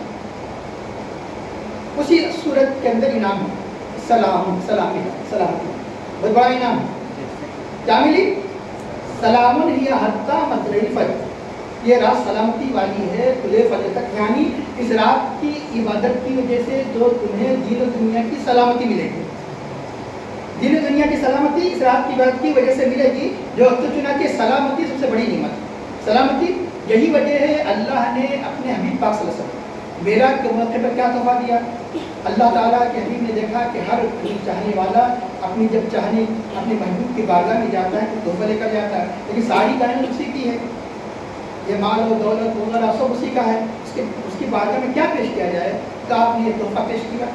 اسی صورت کے اندر انعام ہے سلامتی. بہت بڑا انعام ہے. کیا ملی؟ سلام ہی حتی مطلع الفجر. یہ رات سلامتی والی ہے طلوع فجر تک, یعنی اس رات کی عبادت کی وجہ سے جو تمہیں دین و دنیا کی سلامتی ملے گی. دین و دنیا کی سلامتی اس رات کی عبادت کی وجہ سے ملے گی. جو تو چنانچہ سلامتی سب سے بڑی نعمت. سلامتی یہی وجہ ہے اللہ نے اپنے حبیب پاک صلی اللہ علیہ وسلم معراج کے موقع پر کیا تحفہ دیا. اللہ تعالیٰ کے حبیب نے دیکھا کہ ہر چاہنے والا جب چاہنے اپنے محبوب کی بارگاہ میں جاتا ہے تو تحفہ لے کر جاتا ہے, لیکن ساری کائنات اسی کی ہے. یہ مال و دولت وغیرہ سب اسی کا ہے. اس کی بارگاہ میں کیا پیش کیا جائے تو آپ نے یہ تحفہ پیش کیا.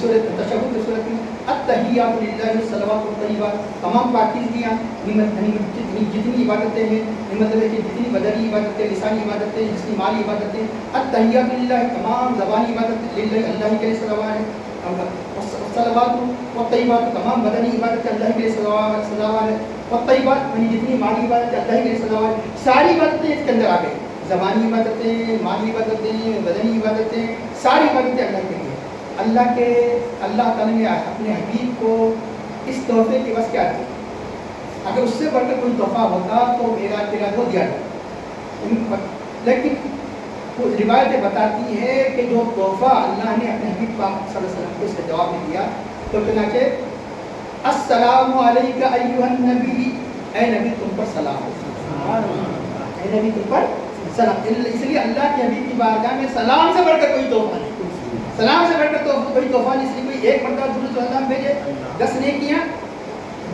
صورت تشہد کی صورت میں التحیات للہ الصلوات الطیبات, تمام پاکیزگیاں جتنی عبادتیں ہیں, مطلب ہے کہ جتنی بدنی عبادتیں, لسانی عبادتیں, جتنی مالی عبادتیں, التحیات للہ تمام زبانی عبادتیں للہ اللہ کے لیے سزاوار ہے. الصلوات والطیبات تمام بدنی عبادتیں اللہ کے لیے سزاوار ہے. والطیبات یعنی جتنی مالی عبادتیں اللہ کے لیے سزاوار ہے. ساری عبادتیں اس کے اندر آ گئی. زبانی عبادتیں, مالی عبادتیں, بدنی عبادتیں, ساری عبادتیں اللہ کے لیے. اللہ تعالیٰ نے اپنے حبیب کو اس تحفے کے بس کیا دی. اگر اس سے بڑھ کر کوئی تحفہ ہوتا تو معراج کے رات وہ دیا جاتا. لیکن روایتیں بتاتی ہے کہ جو تحفہ اللہ نے اپنے حبیب پاک صلی اللہ علیہ وسلم کو اس کا جواب میں دیا تو چنانچہ السلام علیکہ ایھا النبی, اے نبی تم پر سلام ہو. اے نبی تم پر سلام. اس لیے اللہ کے حبیب کی بارگاہ میں سلام سے بڑھ کر کوئی تحفہ نہیں. سلام سے بڑھ کر کوئی تحفہ نہیں. اس لیے کوئی ایک مرتبہ درود و سلام بھیجے 10 نیکیاں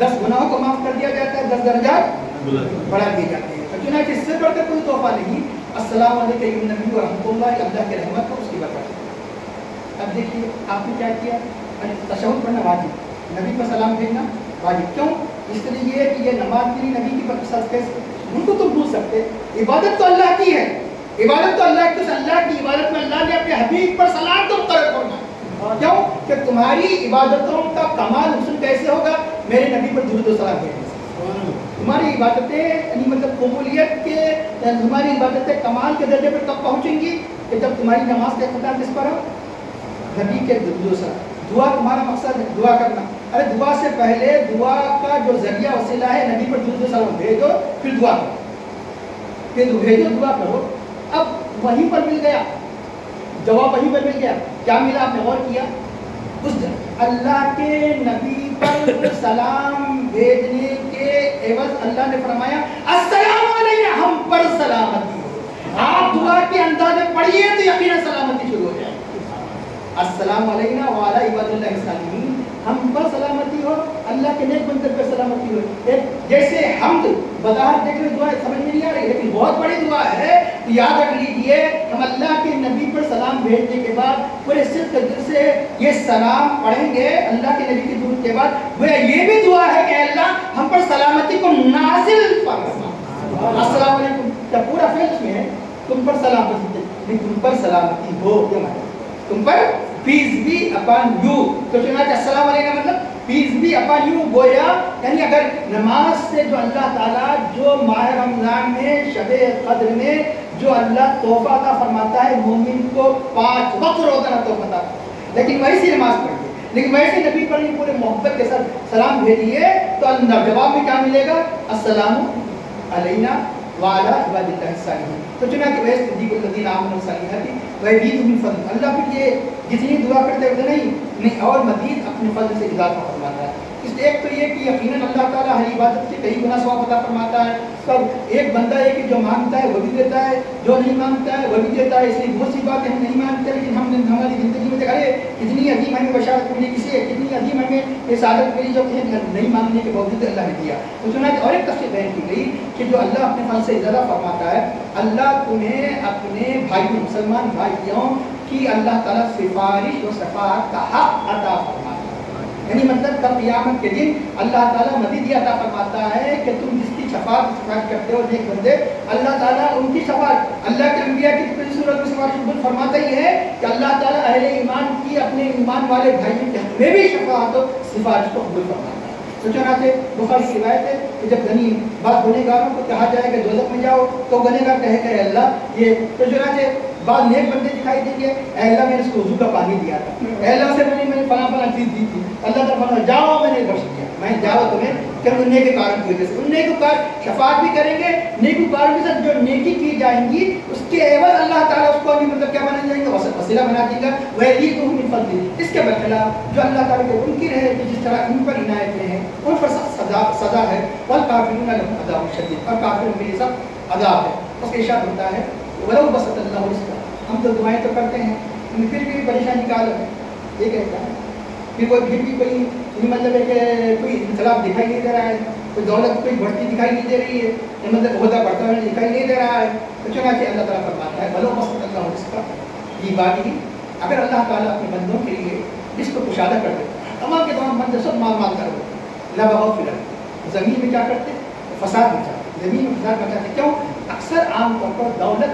10 گناہوں کو معاف کر دیا جاتا ہے, 10 درجات بڑھا دیے جاتے ہیں. چنانچہ اس سے بڑھ کر کوئی تحفہ نہیں. السلام علیکم ایھا النبی ورحمۃ اللہ, اللہ کی رحمت اور اس کی برکت. اب دیکھیے آپ نے کیا کیا, تشہد پڑھنا واجب, نبی پر سلام بھیجنا واجب. کیوں؟ اس لیے کہ یہ نماز کے لیے نبی کی برکت کیسے ان کو تم بھول سکتے. عبادت تو اللہ کی ہے, عبادت تو اللہ کی, اللہ کی عبادت میں اللہ نے اپنے حبیب پر سلام تو مقرر فرمایا. کیوں کہ تمہاری عبادتوں کا کمال حسن کیسے ہوگا؟ میرے نبی پر درود و سلام بھیجنے سے. تمہاری عبادتیں یعنی مطلب قبولیت کے, تمہاری عبادتیں کمال کے درجے پر کب پہنچیں گی کہ جب تمہاری نماز کا اختتام کس پر ہو؟ نبی کے درود و سلام. دعا تمہارا مقصد ہے دعا کرنا. ارے دعا سے پہلے دعا کا جو ذریعہ وسیلہ ہے نبی پر درود و سلام بھیجو, پھر دعا کرو. پھر بھیجو, دعا کرو. اب وہیں پر مل گیا جواب, وہیں پر مل گیا. کیا ملا آپ نے غور کیا؟ اس اللہ کے نبی پر سلام بھیجنے کے عوض اللہ نے فرمایا السلام علینا, ہم پر سلامتی ہو. آپ دعا کے انداز میں پڑھیے تو یقیناً سلامتی شروع ہو جائے. السلام علینا وعلی عباد اللہ الصالحین, ہم پر سلامتی ہو, اللہ کے نیک بندے پر سلامتی ہو. جیسے حمد بظاہر دیکھ رہے دعا سمجھ میں نہیں آ رہی لیکن بہت بڑی دعا ہے, تو یاد رکھ لیجئے ہم اللہ کے نبی پر سلام بھیجنے کے بعد پورے صدق دل سے یہ سلام پڑھیں گے اللہ کے نبی کی درود کے بعد. گویا یہ بھی دعا ہے کہ اللہ ہم پر سلامتی کو نازل فرما. السلام علیکم کیا پورا فعل اس میں ہے, تم پر سلامتی, تم پر سلامتی ہو, یہ مطلب تم پر پیس بی اپان یو. تو چنانچہ السلام علیکم مطلب پیس بی اپان یو. گویا یعنی اگر نماز سے جو اللہ تعالیٰ جو ماہ رمضان میں شب قدر میں جو اللہ تحفہ عطا فرماتا ہے مومن کو 5 وقت روزانہ تحفہ عطا, لیکن ویسی نماز پڑھیے, لیکن ویسے نبی پر پورے محبت کے ساتھ سلام بھیجیے تو اللہ جواب میں کیا ملے گا؟ السلام علینا وعلی عباد اللہ الصالحین. تو چنانچہ ویسے صدیق الذین آمنوا الصالحات ویزیدہم من فضل. اللہ پھر یہ جتنی دعا کرتے ہوئے نہیں اور مزید اپنے فضل سے اضافہ فرماتا ہے. اس ایک تو یہ کہ یقیناً اللہ تعالیٰ ہر عبادت سے کئی گنا ثواب عطا فرماتا ہے. سب ایک بندہ ہے کہ جو مانگتا ہے وہ بھی دیتا ہے, جو نہیں مانگتا ہے وہ بھی دیتا ہے. اس لیے بہت سی باتیں ہم نہیں مانگتے لیکن ہم نے ہماری زندگی میں دیکھا ہے کتنی عظیم ہمیں بشارت ملی, کسی کتنی عظیم ہمیں یہ سعادت ملی جو کہ نہیں مانگنے کے باوجود اللہ نے دیا. تو چنانچہ اور ایک تفصیل بیان کی گئی کہ جو اللہ اپنے فضل سے ارادہ فرماتا ہے، اللہ تمہیں اپنے بھائیوں مسلمان بھائیوں کی اللہ تعالیٰ سفارش و شفاعت کا حق عطا فرماتا ہے۔ یعنی مطلب کل قیامت کے دن اللہ تعالیٰ مزید یہ عطا فرماتا ہے کہ تم جس کی شفاعت کرتے ہو نیک بندے، اللہ تعالیٰ ان کی شفاعت، اللہ کے انبیاء کی پوری صورت میں سفارش فرماتا ہی ہے کہ اللہ تعالیٰ اہل ایمان کی اپنے ایمان والے بھائیوں کے حق میں بھی شفاعت و سفارش کو قبول فرماتا ہے۔ تو چنانچہ بخاری کی روایت ہے کہ جب غنی بعض گنہگاروں کو کہا جائے کہ دوزخ میں جاؤ تو گنہگار کہے کہ اللہ یہ، تو چنانچہ بعض نیک بندے دکھائی دیں گے، اے اللہ میں نے اس کو وضو کا پانی دیا تھا، اے اللہ سے میں نے فلاں فلاں چیز دی تھی، اللہ تعالیٰ فرماتا جاؤ میں نے بخش دیا، میں جاؤ تمہیں کہ ان نیک کاروں کی وجہ سے، ان نیک کار شفاعت بھی کریں گے، نیک کاروں کے ساتھ جو نیکی کی جائیں گی اس کے عوض اللہ تعالیٰ اس کو مطلب کیا بنا جائیں گے، وسیلہ بنا دے گا، وَيَزِيدُهُم مِّن فَضْلِهِ۔ اس کے برخلاف جو اللہ تعالیٰ کے منکر ہے کہ جس طرح ان پر عنایتیں ہیں ان پر سخت سزا ہے، وَالْكَافِرُونَ لَهُمْ عَذَابٌ شَدِيدٌ، اور کافروں کے لیے سخت عذاب ہے۔ اس کے ارشاد ہوتا ہے وَلَوْ بَسَطَ اللَّهُ رِزْقَهُ، ہم تو دعائیں تو کرتے ہیں پھر بھی پریشانی کا عالم ہے، یہ کہتا ہے پھر بھی کوئی مطلب ہے کہ کوئی انقلاب دکھائی نہیں دے رہا ہے، کوئی دولت کوئی بڑھتی دکھائی نہیں دے رہی ہے، مطلب عہدہ بڑھتا ہوا دکھائی نہیں دے رہا ہے، تو چنانچہ اللہ تعالیٰ فرماتا ہے وَلَوْ بَسَطَ اللَّهُ رِزْقَهُ لِعِبَادِهِ، اگر اللہ تعالیٰ اپنے بندوں کے لیے رزق کو کشادہ کر دیتا ہے، تمام کے تمام بندے سب مال کر دیتے لَبَغَوْا فِي الْأَرْضِ، زمین میں کیا کرتے فساد مچاتے، زمین میں فساد مچاتے، کیوں؟ اکثر عام طور پر دولت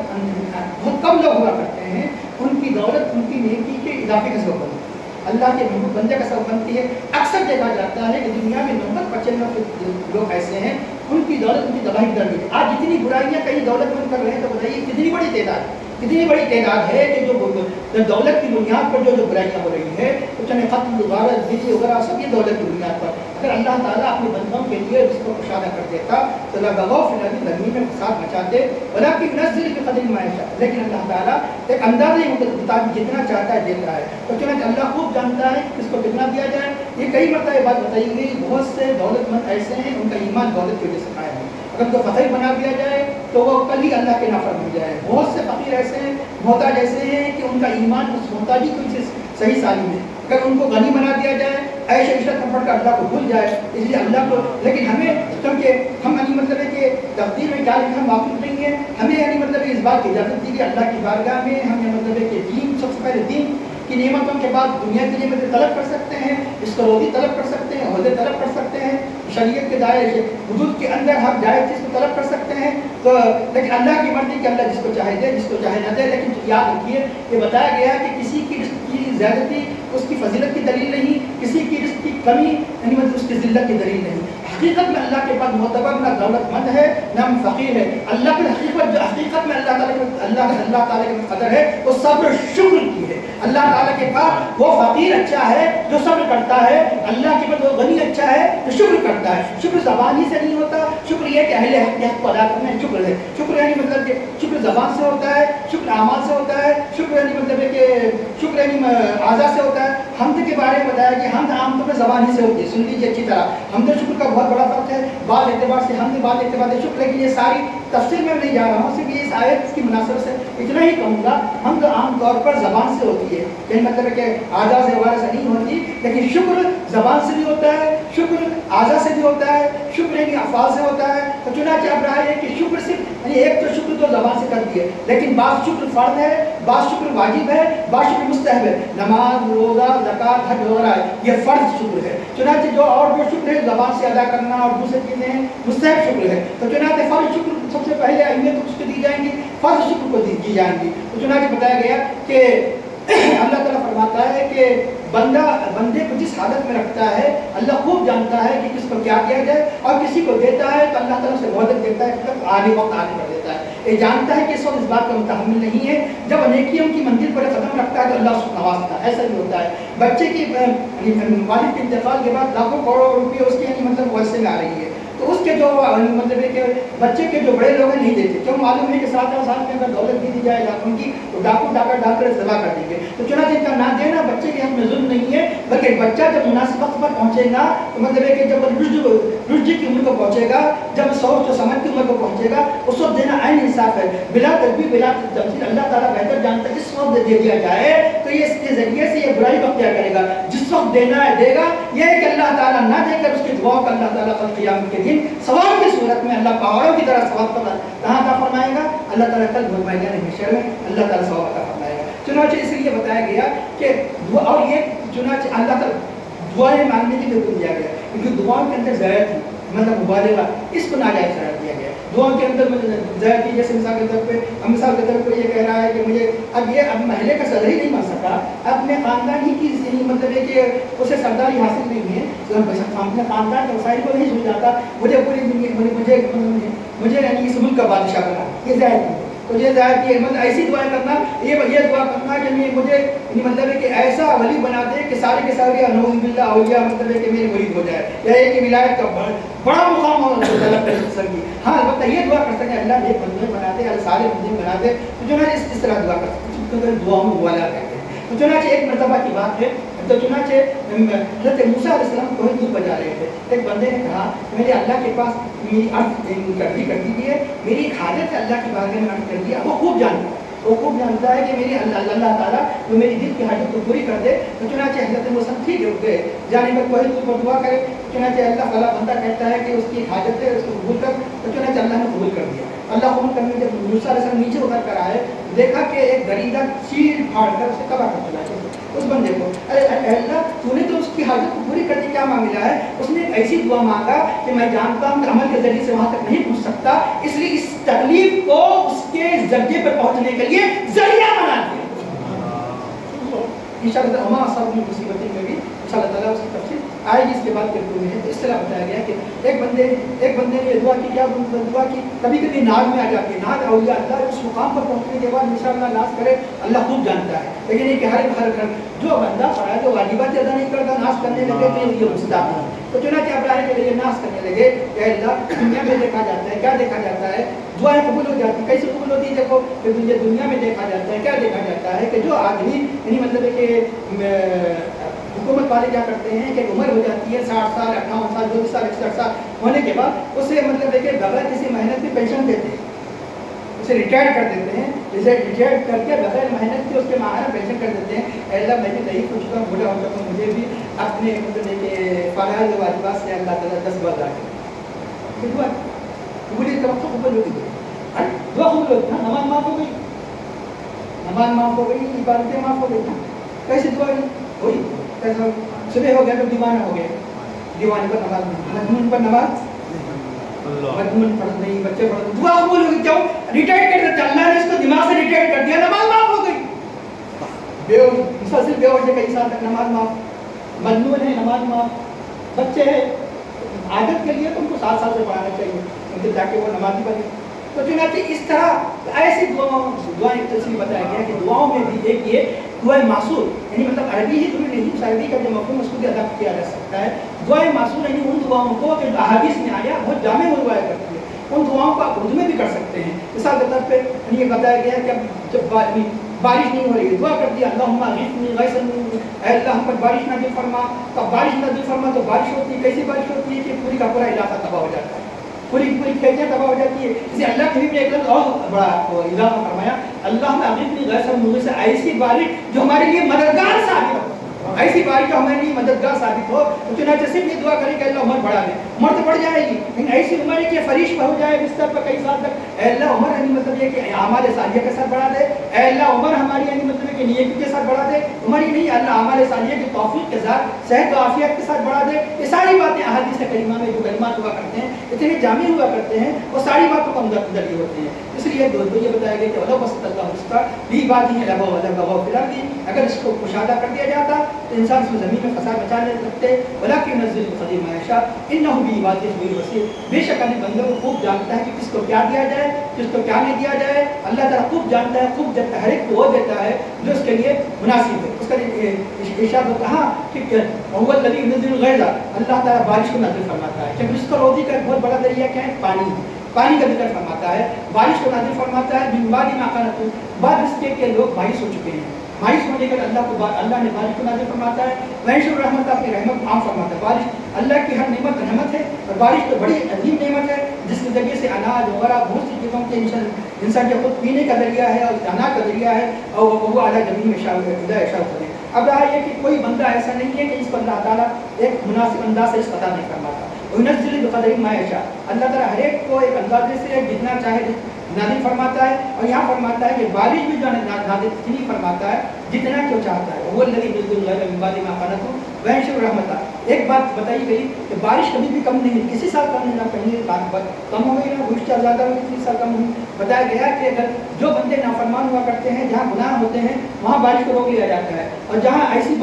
بہت کم لوگ ہوا کرتے ہیں، ان کی دولت ان کی نیکی کے اضافے کا سبب بنتی ہے، اللہ کے محبوب بندے کا سبب بنتی ہے۔ اکثر دیکھا جاتا ہے کہ دنیا میں 90-95 لوگ ایسے ہیں ان کی دولت ان کی تباہی کر دی ہے۔ آج جتنی برائیاں کئی دولت مند کر رہے ہیں تو بتائیے کتنی بڑی تعداد ہے کہ جو دولت کی بنیاد پر جو برائیاں ہو رہی ہے، تو چاہے قتل غارت بجلی وغیرہ سب یہ دولت کی بنیاد پر، اگر اللہ تعالیٰ اپنے بندوں کے لیے اس کو کشادہ کر دیتا تو لَبَغَوْا فِي الْأَرْضِ، زمین میں فساد مچاتے، وَلَٰكِن يُنَزِّلُ بِقَدْرِ مَا يَشَاءُ، لیکن اللہ تعالیٰ ایک اندازے مطابق جتنا چاہتا ہے دیتا ہے، تو چنانچہ اللہ خوب جانتا ہے کہ اس کو کتنا دیا جائے۔ یہ کئی مرتبہ بات بتائی گئی، بہت سے دولت مند ایسے ہیں ان کا ایمان دولت کی وجہ سے قائم ہے، اگر ان کو فقیر بنا دیا جائے تو وہ کل ہی اللہ کے نافرمان بن جائے۔ بہت سے فقیر ایسے ہیں، محتاج ایسے ہیں کہ ان کا ایمان اس محتاجی کی وجہ سے صحیح سالم ہے، اگر ان کو غنی بنا دیا جائے، عیش عشرت میں پڑھ کر اللہ کو بھول جائے، اس لیے اللہ کو، لیکن ہمیں کیونکہ ہم مطلب ہے کہ تقدیر میں کیا لکھا ہم واقف نہیں ہیں، ہمیں مطلب اس بات کی اجازت دی کہ اللہ کی بارگاہ میں ہم مطلب ہے کہ دین، سب سے پہلے دین کی نعمتوں کے بعد دنیا کی نعمتیں طلب کر سکتے ہیں، اس کو روزی طلب کر سکتے ہیں، عہدے طلب کر سکتے ہیں، شریعت کے دائرے حدود کے اندر ہر جائز چیز کو طلب کر سکتے ہیں، تو لیکن اللہ کی مرضی کہ اللہ جس کو چاہے دے، جس کو چاہے نہ دے۔ لیکن یاد رکھیے یہ بتایا گیا کہ کسی کی رزق کی زیادتی اس کی فضیلت کی دلیل نہیں، کسی کی رزق کی کمی مطلب اس کی ذلت کی دلیل نہیں۔ حقیقت میں اللہ کے پاس معتبر نہ دولت مند ہے نہ فقیر ہے، اللہ کی حقیقت جو حقیقت میں اللہ تعالیٰ کی قدر ہے وہ صبر شکر کی ہے۔ اللہ تعالیٰ کے پاس وہ فقیر اچھا ہے جو صبر کرتا ہے، اللہ کے پاس وہ غنی اچھا ہے جو شکر کرتا ہے۔ شکر زبان ہی سے نہیں ہوتا، شکر یہ کہ اہل حق کو ادا کرنا شکر ہے، شکر یعنی مطلب کہ شکر زبان سے ہوتا ہے، شکر اعمال سے ہوتا ہے، شکر یعنی مطلب ہے کہ شکر یعنی اعضاء سے ہوتا ہے۔ حمد کے بارے میں بتایا کہ حمد عام طور پر زبان ہی سے ہوتی ہے، سن لیجیے اچھی طرح، حمد و شکر کا بہت بڑا فرق ہے، بعض اعتبار سے حمد، بعض اعتبار سے شکر، لیکن یہ ساری تفصیل میں نہیں جا رہا ہوں، صرف یہ اس آیت کی مناسبت سے اتنا ہی کہوں گا۔ حمد عام طور پر زبان سے ہوتی ہے، یعنی مطلب ہے کہ اعضاء سے وغیرہ سے نہیں ہوتی، لیکن شکر زبان سے بھی ہوتا ہے، شکر اعضاء سے بھی ہوتا ہے، شکر یعنی افعال سے ہوتا ہے۔ تو چنانچہ اب رہا ہے کہ شکر صرف یعنی ایک تو شکر تو زبان سے کرتی ہے، لیکن بعض شکر فرض ہے، بعض شکر واجب ہے، بعض شکر مستحب ہے، نماز، روزہ، زکوٰۃ، حج وغیرہ ہے، یہ فرض شکر ہے۔ چنانچہ جو اور جو شکر ہے زبان سے ادا کرنا اور دوسری چیزیں ہیں مستحب شکر ہے۔ تو چنانچہ فرض شکر سب سے پہلے اہمیت اس کو دی جائیں گی، فرض شکر کو دی جائیں گی۔ تو چنانچہ بتایا گیا کہ اللہ تعالیٰ فرماتا ہے کہ بندے کو جس حالت میں رکھتا ہے اللہ خوب جانتا ہے کہ کس کو کیا دیا جائے، اور کسی کو دیتا ہے تو اللہ تعالیٰ سے مہلت دیتا ہے تک آنے وقت آنے پر دیتا ہے۔ یہ جانتا ہے کہ اس وقت اس بات کا متحمل نہیں ہے، جب نیکیوں کی منزل پر قدم رکھتا ہے تو اللہ اس کو نوازتا ہے، ایسا بھی ہوتا ہے۔ بچے کی والد کے انتقال کے بعد لاکھوں کروڑوں روپئے اس کے مطلب ورثے میں آ رہی ہے، تو اس کے جو مطلب ہے کہ بچے کے جو بڑے لوگ ہیں نہیں دیتے، کیوں؟ معلوم ہے کہ 7 سال میں اگر دولت دی جائے لاکھوں کی تو ڈاکو ڈال کر ذبح کر دیں گے۔ تو چنانچہ ان کا نہ دینا بچے کے حق میں ظلم نہیں ہے، بلکہ بچہ جب مناسب وقت پر پہنچے گا تو مطلب ہے کہ جب رشد کی عمر کو پہنچے گا، جب سوچ و سمجھ کی عمر کو پہنچے گا، اس وقت دینا عین انصاف ہے، بلا تدبیر بلا تمثیل۔ اللہ تعالیٰ بہتر جانتا ہے اس وقت دے دیا جائے تو یہ اس کے ذریعے سے یہ برائی کو کیا کرے گا، جس وقت دینا ہے دے گا، یہ ہے کہ اللہ تعالیٰ نہ دے کر اس کی دعاؤں کا اللہ تعالیٰ کل قیامت کے دن ثواب کی صورت میں اللہ پہاڑوں کی طرح ثواب کہاں عطا فرمائے گا، اللہ تعالیٰ کل میدان محشر میں اللہ تعالیٰ ثواب عطا فرمائے گا۔ چنانچہ اس لیے بتایا گیا کہ دعا، اور یہ چنانچہ اللہ تعالیٰ دعائیں مانگنے کے لیے حکم دیا گیا، کیونکہ دعاؤں کے اندر زیادہ تھی، مطلب مبالغہ، اس کو ناجائز قرار دیا گیا۔ دعاؤں کے اندر زیادہ تھی، جیسے مثال کے طور پہ یہ کہہ رہا ہے کہ مجھے اب محلے کا صدر ہی نہیں بن سکا، اپنے خاندان ہی کی مطلب ہے کہ اسے سرداری حاصل نہیں ہے، اپنے خاندان کے وسائل کو نہیں سن جاتا، مجھے پوری مجھے یعنی اس ملک کا بادشاہ بنا، یہ زیادہ تھی۔ تو یہ ظاہر ہے مطلب ایسی دعائیں کرنا، یہ دعا کرنا کہ مجھے مطلب ہے کہ ایسا ولی بنا دے کہ سارے کے سارے نعوذ باللہ اولیاء مطلب ہے کہ میرے مرید ہو جائے، یا ایک کہ ولایت کا بڑا مقام ہو طلب کر سکے۔ ہاں البتہ یہ دعا کر سکتے اللہ ایک بندے بنا دے، سارے بندے بنا دے، تو جو ہے اس طرح دعا کر سکتے، دعا میں والا کہتے ہیں۔ تو چنانچہ ایک مرتبہ کی بات ہے، تو چنانچہ حضرت موسیٰ علیہ السلام کوہ طور پر جا رہے تھے، ایک بندے نے کہا میرے اللہ کے پاس میری عرض کر دی ہے، میری ایک حاجت ہے اللہ کی بارگاہ میں عرض کر دیا۔ وہ خوب جانتا ہے کہ میری اللہ تعالیٰ جو میری دل کی حاجت کو پوری کر دے۔ تو چنانچہ حضرت موسیٰ ٹھیک ہے، گئے جانے پر کوہ طور پر دعا کرے، چنانچہ اللہ فلاں بندہ کہتا ہے کہ اس کی ایک حاجت ہے، اس کو قبول کر، تو چنانچہ اللہ نے قبول کر دیا۔ اللہ قبول کرنے جب موسیٰ علیہ السلام نیچے اتر کر آئے، دیکھا کہ ایک درندہ چیر پھاڑ کر اسے تباہ کر چلا ہے اس بندے کو۔ ارے اللہ تو نے تو اس کی حاجت کو پوری کر دی، کیا معاملہ ہے؟ اس نے ایک ایسی دعا مانگا کہ میں جانتا ہوں کہ عمل کے ذریعے سے وہاں تک نہیں پہنچ سکتا، اس لیے اس تکلیف کو اس کے درجے پر پہنچنے کے لیے ذریعہ بنا دیا۔ انشاءاللہ وما اصاب من مصیبت میں بھی انشاءاللہ تعالیٰ اس کی تفصیل آئے گی اس کے بعد کرتے ہوئے ہے۔ تو اس طرح بتایا گیا کہ ایک بندے نے یہ دعا کی، کیا دعا کی؟ کبھی کبھی ناز میں آ جاتی ہے، ناز اولیاء اللہ اس مقام پر پہنچنے کے بعد انشاءاللہ ناز کرے، اللہ خوب جانتا ہے، لیکن یہ کہ ہر جو بندہ فرائض و واجبات ادا نہیں کرتا ناز کرنے لگے تو یہ مستحب ہے۔ تو چنانچہ ابراہیم کے لیے ناز کرنے لگے کہ اللہ دنیا میں دیکھا جاتا ہے، کیا دیکھا جاتا ہے؟ دعائیں قبول ہو جاتی، کیسے قبول ہوتی ہے؟ دیکھو کہ دنیا میں دیکھا جاتا ہے، کیا دیکھا جاتا ہے کہ جو آدمی یعنی مطلب ہے کہ حکومت والے کیا کرتے ہیں کہ عمر ہو جاتی ہے 60 سال 58 سال 32 سال 61 سال ہونے کے بعد اسے مطلب ہے کہ بغیر کسی محنت کی پینشن دیتے ہیں، اسے ریٹائر کر دیتے ہیں، اسے ریٹائر کر کے بغیر محنت کے اس کے ماہانہ پینشن کر دیتے ہیں۔ اے اللہ میں بھی نہیں پوچھتا ہوں، بوڑھا ہو چکا ہوں، مجھے بھی اپنے مطلب ہے کہ فرائض و واجبات سے اللہ تعالیٰ 10 بار لاکھ دعا قبولیت کا وقت قبول ہوتی ہے، دعا قبول ہوتی ہے، نماز معاف ہو گئی، نماز معاف ہو گئی، عبادتیں معاف ہو گئی، کیسے دعا ہوئی؟ صبح ہو گیا تو دیوانہ ہو گیا، دیوانے پر نماز نہیں، مجنون پر نماز مجنون فرض نہیں، بچے فرض، دعا قبول ہو گئی، کیوں؟ ریٹائر کر دیتا، اللہ نے اس کو دماغ سے ریٹائر کر دیا، نماز معاف ہو گئی۔ مسلسل بے ہوش ہے، کئی سال تک نماز معاف، مجنون ہے نماز معاف، بچے ہیں عادت کے لیے تم کو 7 سال سے پڑھانا چاہیے ان کے تاکہ وہ نمازی بنے۔ تو چنانچہ اس طرح ایسی دعائیں تفصیل بتایا گیا کہ دعاؤں میں بھی ایک یہ دعائیں معصور، یعنی مطلب عربی ہی ضروری نہیں، عربی کا جو مفہوم اس کو بھی ادا کیا جا سکتا ہے۔ دعائیں معصور یعنی ان دعاؤں کو جو احادیث میں آیا بہت جامع دعائیں کرتی ہے، ان دعاؤں کو آپ اردو میں بھی کر سکتے ہیں۔ مثال کے طور پہ یہ بتایا گیا کہ جب بارش نہیں ہو رہی ہے، دعا کر دیا اللہم اغثنی غیثا، اے اللہ ہم پر بارش نازل فرما، تو بارش نازل فرما تو بارش ہوتی ہے، کیسی بارش ہوتی ہے کہ پوری کا پورا علاقہ تباہ ہو جاتا ہے، پوری کھیتیاں تباہ ہو جاتی ہے۔ اسے اللہ کے بھی ایک لفظ اور بڑا اضافہ فرمایا اللہم اغثنی غیثا، مجھ سے ایسی بارش جو ہمارے لیے مددگار ثابت ہو، ایسی بارش جو ہمارے لیے مددگار ثابت ہو۔ تو چنانچہ صرف یہ دعا کریں کہ اللہ عمر بڑھا دے، عمر تو بڑھ جائے گی لیکن ایسی عمر ہے کہ فرش ہو جائے بستر پر کئی سال تک، اے اللہ عمر یعنی مطلب یہ کہ اعمال صالحہ کے ساتھ بڑھا دے، اے اللہ عمر ہماری یعنی مطلب کہ نیکی کے ساتھ بڑھا دے، عمر ہی نہیں اللہ اعمال صالحہ کی توفیق کے ساتھ صحت و عافیت کے ساتھ بڑھا دے۔ یہ ساری باتیں احادیث کریمہ میں جو کلمات ہوا کرتے ہیں اتنے جامع ہوا کرتے ہیں، وہ ساری باتوں کو اندر درج ہوتے ہیں۔ اس لیے دو یہ بتایا گیا کہ ولو بسط اللہ رزقہ لعبادہ لبغوا فی الارض، اگر اس کو کشادہ کر دیا جاتا تو انسان اس میں زمین میں فساد مچانے لگتے، ولکن ينزل بقدر ما يشاء انه بعباده خبیر بصیر، بے شک اپنے بندوں کو خوب جانتا ہے کہ کس کو کیا دیا جائے کس کو کیا نہیں دیا جائے۔ اللہ تعالیٰ خوب جانتا ہے، خوب جانتا ہے، ہر ایک کو وہ دیتا ہے جو اس کے لیے مناسب ہے۔ اس کا ارشاد کہا کہ هو الذی ينزل الغیث، اللہ تعالیٰ بارش کو نازل فرماتا ہے۔ کہ رزق و روزی کا ایک بہت بڑا ذریعہ کیا ہے؟ پانی کا ذکر فرماتا ہے، بارش کو نازل فرماتا ہے، من بعد ما قنطوا، بعد اس کے کہ لوگ مایوس ہو چکے ہیں، مایوس ہونے کے اللہ نے بارش کو نازل فرماتا ہے، وینشر رحمت اپنی رحمت عام فرماتا ہے۔ بارش اللہ کی ہر نعمت رحمت ہے، اور بارش تو بڑی عظیم نعمت ہے، جس کے ذریعے سے اناج وغیرہ بہت سی چیزوں کے انسان کے خود پینے کا ذریعہ ہے اور اناج کا ذریعہ ہے، اور وہ اعلیٰ زمین میں شامل کریں۔ اب رہا یہ کہ کوئی بندہ ایسا نہیں ہے کہ اس پر اللہ تعالیٰ ایک مناسب انداز سے اس قطع نہیں فرماتا۔ وَيُنَزِّلُ بِقَدْرِ مَا يَشَاءُ، اللہ تعالیٰ ہر ایک کو ایک اندازے سے جتنا چاہے نازل فرماتا ہے، اور یہاں فرماتا ہے کہ بارش بھی جو نازل اتنی فرماتا ہے جتنا کیوں چاہتا ہے۔ وہ الذی یُنَزِّلُ الْغَیْثَ مِن بَعْدِ مَا قَنَطُوا وَيَنشُرُ رَحْمَتَهُ۔ ایک بات بتائی گئی کہ بارش کبھی بھی کم نہیں، کسی سال کم نہیں، نہ کہیں کم ہو گئی نہ گزشتہ زیادہ ہوئی، کسی سال کم ہوئی۔ بتایا گیا کہ اگر جو بندے نافرمان ہوا کرتے ہیں، جہاں گناہ ہوتے ہیں وہاں بارش کو روک لیا جاتا ہے، اور جہاں ایسی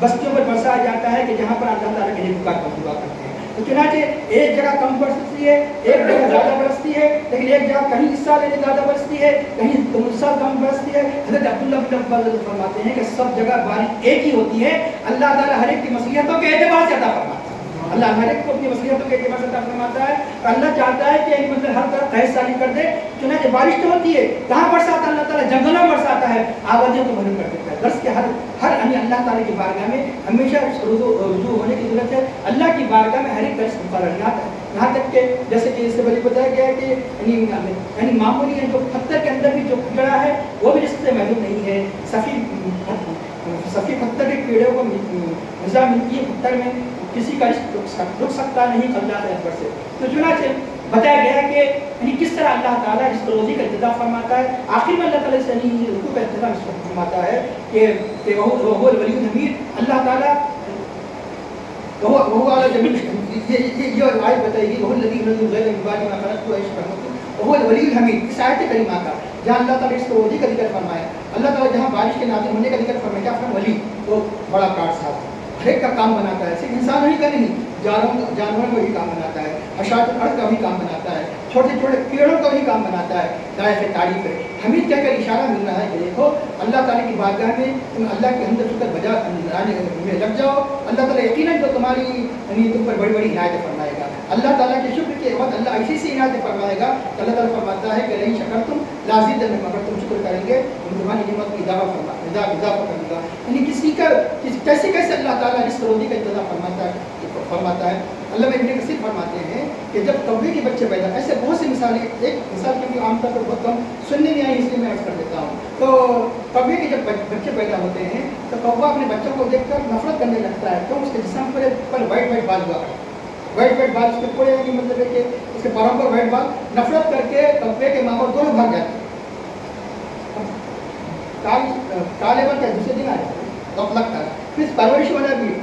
بستیوں پر برسایا جاتا ہے کہ جہاں پر اللہ تعالیٰ کے لیے پکار ہوا کرتے ہیں۔ تو چنانچہ ایک جگہ کم برستی ہے، ایک جگہ زیادہ برستی ہے، لیکن ایک جگہ کہیں اس سال زیادہ برستی ہے، کہیں اس سال کم برستی ہے۔ حضرت عبداللہ بن عباس فرماتے ہیں کہ سب جگہ بارش ایک ہی ہوتی ہے، اللہ تعالیٰ ہر ایک کی مصلحتوں کے اعتبار سے عطا فرماتا ہے۔ اللہ ہر ایک کو اپنی مصلحتوں کے اعتبار سے عطا فرماتا ہے، اور اللہ چاہتا ہے کہ ایک مطلب ہر طرف قحط سالی کر دے۔ چنانچہ بارش تو ہوتی ہے، کہاں برساتا ہے اللہ تعالیٰ؟ جنگلوں میں برساتا ہے، آبادیوں کو بھرم کر دیتا ہے۔ درس کے ہر اللہ تعالیٰ کی بارگاہ میں ہمیشہ رجوع ہونے کی ضرورت ہے۔ اللہ کی بارگاہ میں ہر ایک درس مقرر یہاں تک کہ جیسے کہ اس سے پہلے بتایا گیا ہے کہ یعنی معمولی جو پتھر کے اندر بھی جو کیڑا ہے وہ بھی رزق سے محدود نہیں ہے۔ صفی پتھر کے کیڑے کو غذا ملتی ہے، پتھر میں کسی کا رک سکتا نہیں اللہ کے اکبر سے۔ تو چنانچہ بتایا گیا کہ یعنی کس طرح اللہ تعالیٰ اس روزی کا ابتدا فرماتا ہے، آخر میں اللہ تعالیٰ سے رکوع کا ابتدا فرماتا ہے کہ وہ الولی الحمید، اللہ تعالیٰ وہ اعلیٰ زمین، یہ آیت بتائی گئی وہ الذی یُنَزِّلُ الْغَیْثَ مِن بَعْدِ مَا قَنَطُوا وَيَنشُرُ رَحْمَتَهُ وہ الولی الحمید۔ اس آیت کریمہ کا جہاں اللہ تعالیٰ اس روزی کا ذکر فرمایا، اللہ تعالیٰ جہاں بارش کے نازل ہونے کا ذکر فرمایا، کیا فرمایا؟ ولی وہ بڑا کارساز ہے، ہر ایک کا کام بناتا ہے، صرف انسان ہی کا نہیں، جانوروں کو بھی کام بناتا ہے، حشرات الارض کا بھی کام بناتا ہے، چھوٹے چھوٹے کیڑوں کا بھی کام بناتا ہے۔ لائق تعریف ہے۔ حمید کہہ کر اشارہ مل رہا ہے کہ دیکھو اللہ تعالیٰ کی بارگاہ میں تم اللہ کے حمد و شکر بجا میں لگ جاؤ، اللہ تعالیٰ یقیناً جو تمہاری یعنی تم پر بڑی بڑی عنایتیں فرمائے گا۔ اللہ تعالیٰ کے شکر کے بعد اللہ ایسی سی عنایتیں فرمائے گا کہ اللہ تعالیٰ فرماتا ہے کہ نہیں شکر تم لازم اگر تم شکر کریں گے تمہاری نعمت کی اضافہ کرے گا۔ یعنی کسی کا کیسے اللہ تعالیٰ اس روزی کا انتظام فرماتا ہے۔ اللہ میں ابن کثیر فرماتے ہیں کہ جب کوے کے بچے پیدا، ایسے بہت سی مثالیں، ایک مثال کیونکہ عام طور پر بہت کم سننے میں آئی اس لیے میں عرض کر دیتا ہوں۔ تو کوے کے جب بچے پیدا ہوتے ہیں تو کوہ اپنے بچوں کو دیکھ کر نفرت کرنے لگتا ہے، کیوں؟ اس کے جسم پر وائٹ بال ہوا ہے، وائٹ بال اس کے پورے یعنی مطلب ہے کہ اس کے پروں پر وائٹ بال، نفرت کر کے کوے کے ماں باپ دونوں بھاگ جاتے ہیں، کالے بال کیا دوسرے دن آ جاتے ہیں، تو لگتا ہے پھر پرورش ہونا بھی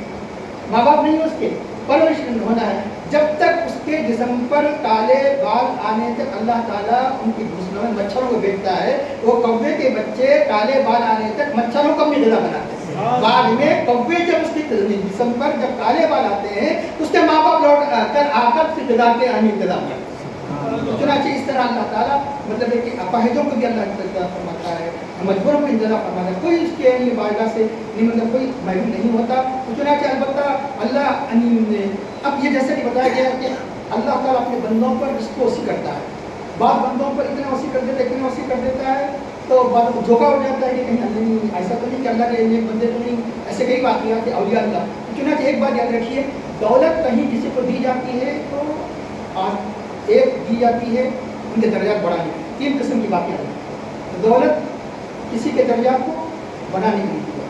ماں باپ نہیں ہے، اس کے پرورش ہونا ہے۔ جب تک اس کے جسم پر کالے بال آنے تک اللہ تعالیٰ ان کی گھسنوں میں مچھروں کو بیچتا ہے، وہ کوے کے بچے کالے بال آنے تک مچھروں کو اپنی غذا بناتے ہیں۔ بعد میں کوے جب اس کے جسم پر جب کالے بال آتے ہیں اس کے ماں باپ لوٹ کر آ کر اس غذا کے انتظام کرتے ہیں۔ چنانچہ اس طرح اللہ تعالیٰ مطلب ہے کہ اپاہجوں کو بھی اللہ انتظام فرماتا ہے، مجبوروں کو انتظام فرماتا ہے، کوئی اس کے بارگاہ سے مطلب کوئی محروم نہیں ہوتا۔ چنانچہ البتہ اللہ اب یہ جیسے کہ بتایا گیا کہ اللہ تعالیٰ اپنے بندوں پر رزق کو وسیع کرتا ہے، بعض بندوں پر اتنا وسیع کر دیتا ہے، اتنا وسیع کر دیتا ہے تو بعض کو دھوکہ ہو جاتا ہے کہ کہیں ایسا تو نہیں کہ اللہ کے ایک بندے تو نہیں، ایسے کئی واقعات ہیں اولیاء اللہ۔ چنانچہ ایک بات یاد رکھیے، دولت کہیں کسی کو دی جاتی ہے تو ایک دی جاتی ہے ان کے درجات بڑھانے، تین قسم کی باتیں ہیں۔ دولت کسی کے درجات کو بڑھانے کے لیے،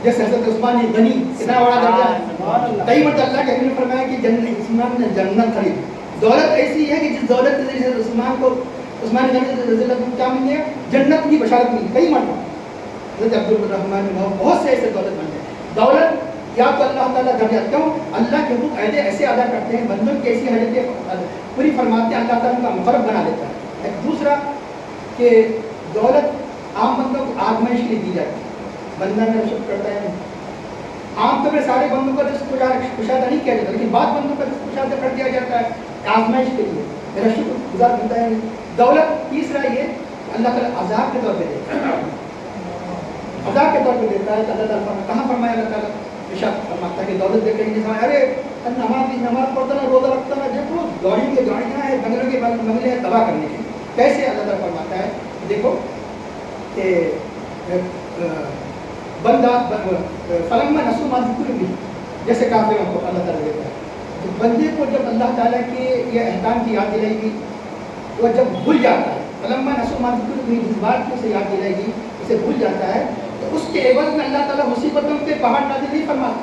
جیسے حضرت عثمان غنی اتنا بڑا درجہ، کئی مرتبہ اللہ کے حبیب نے فرمایا کہ عثمان نے جنت خرید۔ دولت ایسی ہے کہ جس دولت کے ذریعے عثمان غنی رضی اللہ عنہ کیا مل گیا؟ جنت کی بشارت ملی کئی مرتبہ۔ حضرت عبد الرحمن بہت سے ایسے دولت بن گئے۔ دولت یا تو اللہ تعالیٰ درجات، کیوں؟ اللہ کے حقوق ایسے ادا کرتے ہیں، بندوں کی ایسی حاجتیں پوری فرماتے ہیں، اللہ تعالیٰ کا مقرب بنا دیتا ہے۔ ایک دوسرا کہ دولت عام بندوں کو آزمائش کے لیے دی جاتی ہے، بندہ میں رشوت کرتا ہے، عام طور پر سارے بندوں کا رزق کشادہ نہیں کیا جاتا، لیکن بعض بندوں کا رزق کشادہ کر دیا جاتا ہے آزمائش کے لیے، میرا شکر گزار بنتا ہے۔ دولت تیسرا یہ اللہ تعالیٰ عذاب کے طور پہ دیتا ہے، عذاب کے طور پہ دیتا ہے۔ اللہ تعالیٰ کہاں فرمایا اللہ تعالیٰ ارشاد فرماتا ہے کہ دولت دیکھ رہی ہے، ارے نماز پڑھتا نا، روزہ رکھتا نا، دیکھو گاڑی کے گاڑیاں ہیں، بنگلوں کے بنگلے ہیں تباہ کرنے کے لیے۔ کیسے اللہ تعالیٰ فرماتا ہے؟ دیکھو کہ بندہ فلما نسوا ما ذکر به، جیسے کافروں کو اللہ تعالیٰ دیتا ہے تو بندے کو جب اللہ تعالیٰ کے یہ احکام کی یاد دلائے گی وہ جب بھول جاتا ہے، فلما نسوا ما ذکروا بہ جس بات کی اسے یاد دلائے گی اسے بھول جاتا ہے، تو اس کے عوض میں اللہ تعالیٰ مصیبتوں کے پہاڑ نازل نہیں فرماتا.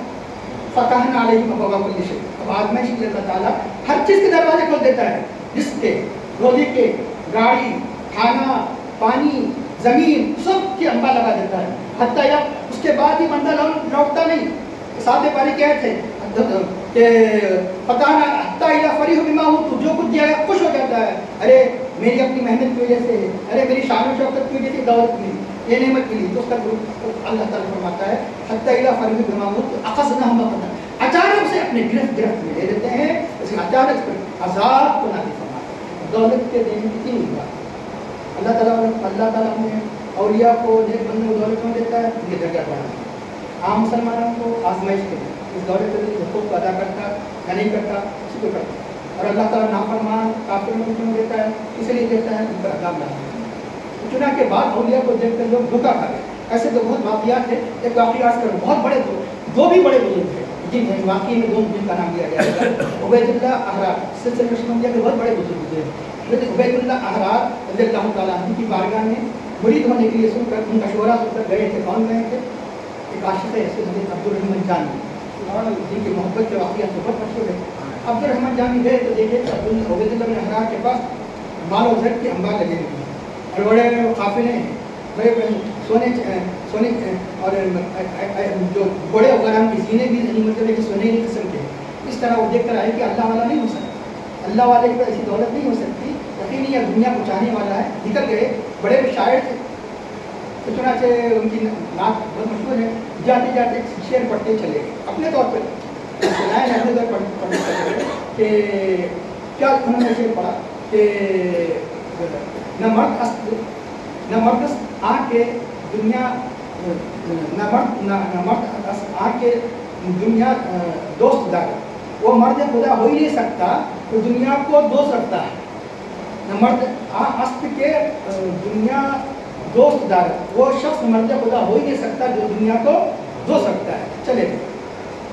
فتحنا علیہم ابواب کل شیء. اب آزمائش کے اللہ تعالیٰ ہر چیز کے دروازے کھول دیتا ہے، رزق کے، روزی کے، گاڑی، کھانا، پانی، زمین، سب کے انبار لگا دیتا ہے. حتیٰ یا اس کے بعد بھی بندہ لوٹتا نہیں. ساتھ پاری کہے تھے کہ پتہ نہ حتیٰ اذا فرحوا بما اوتوا، جو کچھ دیا گیا خوش ہو جاتا ہے. ارے میری اپنی محنت کی وجہ سے، ارے میری شان و شوکت کی وجہ سے دولت ملی، یہ نعمت ملی. تو اس کا اللہ تعالیٰ فرماتا ہے حتیٰ اذا فرحوا بما اوتوا اخذناهم بغتة، اچانک سے اپنے گرفت میں لے لیتے ہیں. اس کے اچانک سے عذاب کو نازل فرماتا ہے. دولت کے دینے کی تین بات اللہ تعالیٰ نے اولیاء کو، نیک بندوں کو دولت میں دیتا ہے، یہ درجہ بڑھاتا ہے. عام مسلمانوں کو آزمائش کے اس دولت کے حقوق کو ادا کرتا یا نہیں کرتا، اسی کو کرتا. اور اللہ تعالیٰ نافرمان کافر میں کیوں دیتا ہے؟ اس لیے دیتا ہے ان پر عذاب لاتا ہے. چنا کے بعد اولیاء کو دیکھ کر لوگ دھوکا کھا گئے. ایسے تو بہت واقعات ہیں. ایک واقعہ کرو، بہت بڑے دو بھی بڑے بزرگ تھے جن واقعی میں دو جن کا نام لیا گیا ہے. عبید اللہ احرار سلسلے میں کے بہت بڑے بزرگ تھے. عبید اللہ احرار رضی اللہ تعالیٰ عنہ کی بارگاہ میں مرید ہونے کے لیے سن کر ان کا شورا سن کر گئے تھے. کون گئے تھے؟ ایک عاشق ہے حضرت عبدالرحمن جانی، جن کی محبت کے واقعات بہت مشہور ہے. عبدالرحمن جانی گئے تو دیکھے عبید اللہ بن احرار کے پاس مال و زر کے انبار لگے ہوئے ہیں اور بڑے قافلے ہیں، بڑے سونے اور جو بڑے وغیرہ کی زینے بھی نہیں، مطلب کہ سونے کی قسم کے. اس طرح وہ دیکھ کر آئے کہ اللہ والا نہیں ہو سکتا، اللہ والے کی ایسی دولت نہیں ہو سکتی، یقینی یہ دنیا کو چاہنے والا ہے. نکل گئے. بڑے شاعر تھے تو چنانچہ ان کی نعت بہت مشہور ہے. جاتے جاتے شعر پڑھتے چلے گئے اپنے طور پہ، اپنے طور پر پڑھتے چلے گئے کہ کیا انہوں نے شعر پڑھا کہ نہ مرد آ کے دنیا دنیا دوست دار، وہ مرد خدا ہو ہی نہیں سکتا تو دنیا کو دوست رکھتا ہے. نہ مرد اسب کے دنیا دوست دار، وہ شخص مرد خدا ہو ہی نہیں سکتا جو دنیا کو دوست رکھتا ہے. چلے گئے.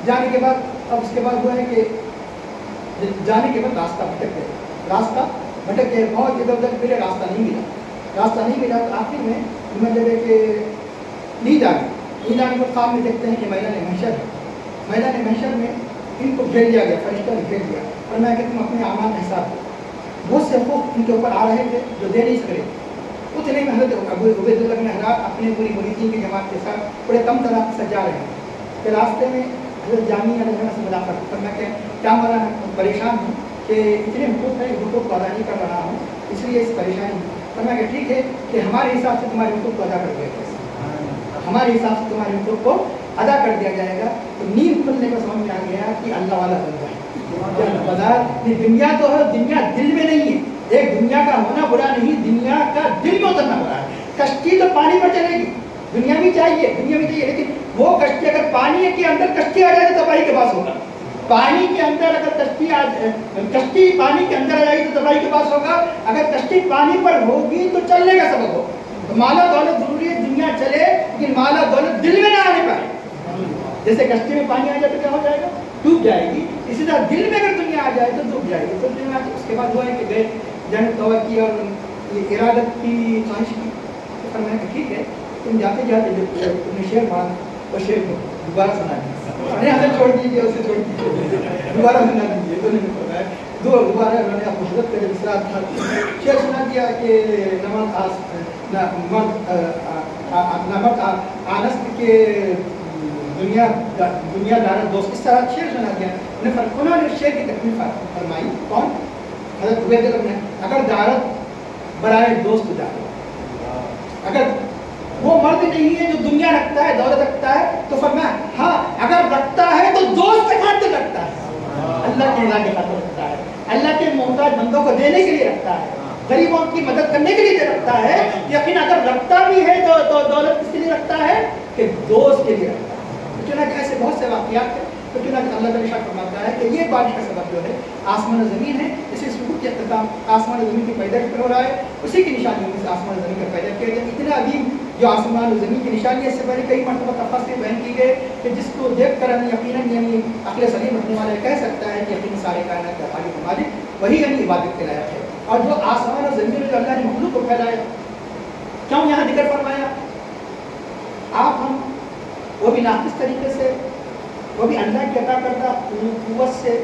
جانے کے بعد اب اس کے بعد ہوا ہے کہ جانے کے بعد راستہ بھٹک گئے. بہت ادھر ادھر پھرے، راستہ نہیں ملا. تو آخر میں مطلب ہے کہ نیند آنے کو خواب میں دیکھتے ہیں کہ میدان محشر ہے. میدان محشر میں ان کو گھیر لیا گیا، فرشتوں نے گھیر لیا اور میں کہ تم اپنے اعمال کا حساب دو. بہت سے خوف ان کے اوپر آ رہے تھے جو دے نہیں سکے. اتنے میں حضرت عبید اللہ بن احرار اپنے پوری مریدین کی جماعت کے ساتھ بڑے کم طرح سے جا رہے ہیں. کہ راستے میں حضرت جامی علیہ السلام سے ملاقات کرنا کہ کیا مولانا پریشان ہوں کہ اتنے حقوق ہیں، حقوق کو ادا نہیں کر رہا ہوں، اس لیے اس پریشانی ہے. فرمایا کہ ٹھیک ہے کہ ہمارے حساب سے تمہارے حقوق کو ادا کر دیا جائے گا، ہمارے حساب سے تمہارے حقوق کو ادا کر دیا جائے گا. تو نیند کھلنے کو سمجھ میں آ گیا کہ اللہ والا بن جائے. دنیا تو ہے، دنیا دل میں نہیں ہے. ایک دنیا کا ہونا برا نہیں، دنیا کا دل میں اترنا برا ہے. کشتی تو پانی پر چلے گی، دنیا بھی چاہیے، لیکن وہ کشتی اگر پانی کے اندر کشتی آ جائے تو تباہی کے پاس ہوگا. پانی کے اندر اگر کشتی پانی کے اندر آ جائے گی تو تباہی کے پاس ہوگا. اگر کشتی پانی پر ہوگی تو چلنے کا سبب ہو. مالا دولت ضروری ہے، دنیا چلے لیکن مالا دولت دل میں نہ آنے پائے. جیسے کشتی میں پانی آ جائے تو کیا ہو جائے گا؟ ڈوب جائے گی. اسی طرح دل میں اگر دنیا آ جائے تو ڈوب جائے گی. تو اس کے بعد ہوا ہے کہ گئے جنگ توبہ کی اور یہ ارادت کی خواہش کی. تو فرمایا کہ ٹھیک ہے تم جاتے جاتے جو تم نے شعر پڑھا وہ شعر کو دوبارہ سنا دیجیے. ہمیں چھوڑ دیجیے، اسے چھوڑ دیجیے، دوبارہ سنا دیجیے. تو انہوں نے فرمایا دوبارہ انہوں نے اپنی حضرت کا جب اصرار تھا شعر سنا دیا کہ نمک آنست کے دنیا دارت دوست، اس طرح شعر سنا دیا. انہوں نے شعر کی تکمیل فرمائی. کون؟ حضرت عبید اللہ نے. اگر دارت برائے دوست دارت، اگر وہ مرد نہیں ہے جو دنیا رکھتا ہے، دولت رکھتا ہے، تو فرمایا ہاں اگر رکھتا ہے تو دوست کے خاطر رکھتا ہے، اللہ کے خاطر رکھتا ہے، اللہ کے محتاج بندوں کو دینے کے لیے رکھتا ہے، غریبوں کی مدد کرنے کے لیے رکھتا ہے. یقین اگر رکھتا بھی ہے تو دولت کس کے لیے رکھتا ہے؟ کہ دوست کے لیے رکھتا ہے. چنانچہ ایسے بہت سے واقعات ہیں. تو چنانچہ اللہ تعالیٰ ارشاد فرماتا ہے کہ یہ بارش کا سبب جو ہے آسمان و زمین ہے. اسی سکوت کے اختتام آسمان و زمین کی پیدائش پر ہو رہا ہے. اسی کی نشانیوں میں سے آسمان و زمین کا پیدا کیا گیا. اتنا عظیم جو آسمان و زمین کی نشانی ہے، اس سے پہلے کئی مرتبہ تفصیل بیان کی گئے کہ جس کو دیکھ کر یقیناً یعنی عقل سلیم رکھنے والا کہہ سکتا ہے کہ یقیناً سارے کائنات کا خالق و مالک وہی یعنی عبادت کے لائق ہے. اور جو آسمان اور زمین جو اللہ نے مخلوق کو پھیلایا، کیوں یہاں ذکر فرمایا؟ آپ ہم وہ بھی ناقص طریقے سے، وہ بھی اللہ کی عطا کردہ قوت سے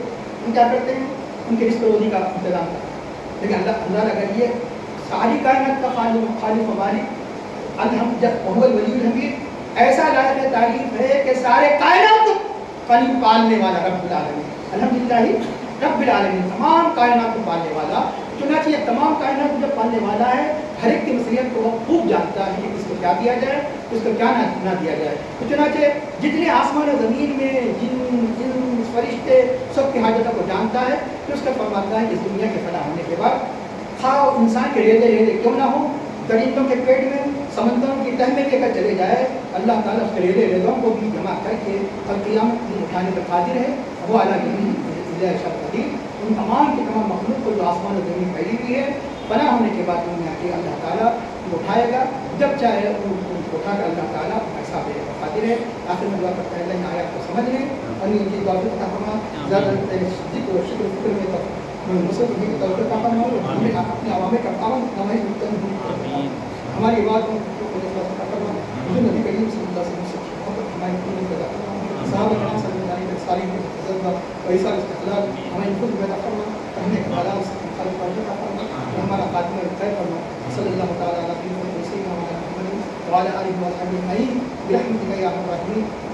ہم کیا کرتے ہیں؟ ان کے رزق و روزی کا انتظام کرتے ہیں. لیکن اللہ اگر یہ ساری کائنات کا خالق و مالک جب ولی الحمید ایسا لائق تعریف ہے کہ سارے کائنات کو قریب پالنے والا رب العالمین، الحمدللہ رب العالمین، تمام کائنات کو پالنے والا. چنانچہ یہ تمام کائنات کو جب پالنے والا ہے، ہر ایک کی مصلحت کو وہ خوب جانتا ہے کہ اس کو کیا دیا جائے، اس کو کیا نہ دیا جائے. تو چنانچہ جتنے آسمان و زمین میں جن فرشتے سب کی حاجتوں کو جانتا ہے، پھر اس کا فرماتا ہے کہ اس دنیا کے فنا ہونے کے بعد خواہ انسان کے ریزے کیوں نہ ہو، درندوں کے پیٹ میں، سمندروں کی تہ میں لے کر چلے جائے، اللہ تعالیٰ اس کے ریزوں کو بھی جمع کر کے اور قیامت میں اٹھانے پر قادر ہے. وہ اعلیٰ قدیر ان تمام کی تمام مخلوق کو جو آسمان و زمین پھیلی ہوئی ہے، فنا ہونے کے بعد دنیا کے اللہ تعالیٰ اٹھائے گا جب چاہے ان کو اٹھا کر اللہ تعالیٰ ایسا بے قادر ہے. آخر میں دعا کرتا ہے اللہ ان آیات کو سمجھ لیں اور ان کی دعا عطا فرما، زیادہ ذکر و شکر فکر میں تو مسلم کی توجہ عطا فرما، ہمیں اپنے عوامل کا پابند نمائش کرتے ہماری بات عطا فرما. جو نبی کریم صلی اللہ علیہ وسلم ہماری پوری عطا فرما، صحابہ کرام صلی اللہ علیہ وسلم ساری تجربہ ویسا استقلال ہمیں خود عطا فرما، ہمیں حالات سے مخالف عطا فرما، ہمارا خاتمہ خیر فرما. صلی اللہ تعالیٰ علیہ وسلم وعلى آله وصحبه أجمعين برحمتك يا أرحم الراحمين.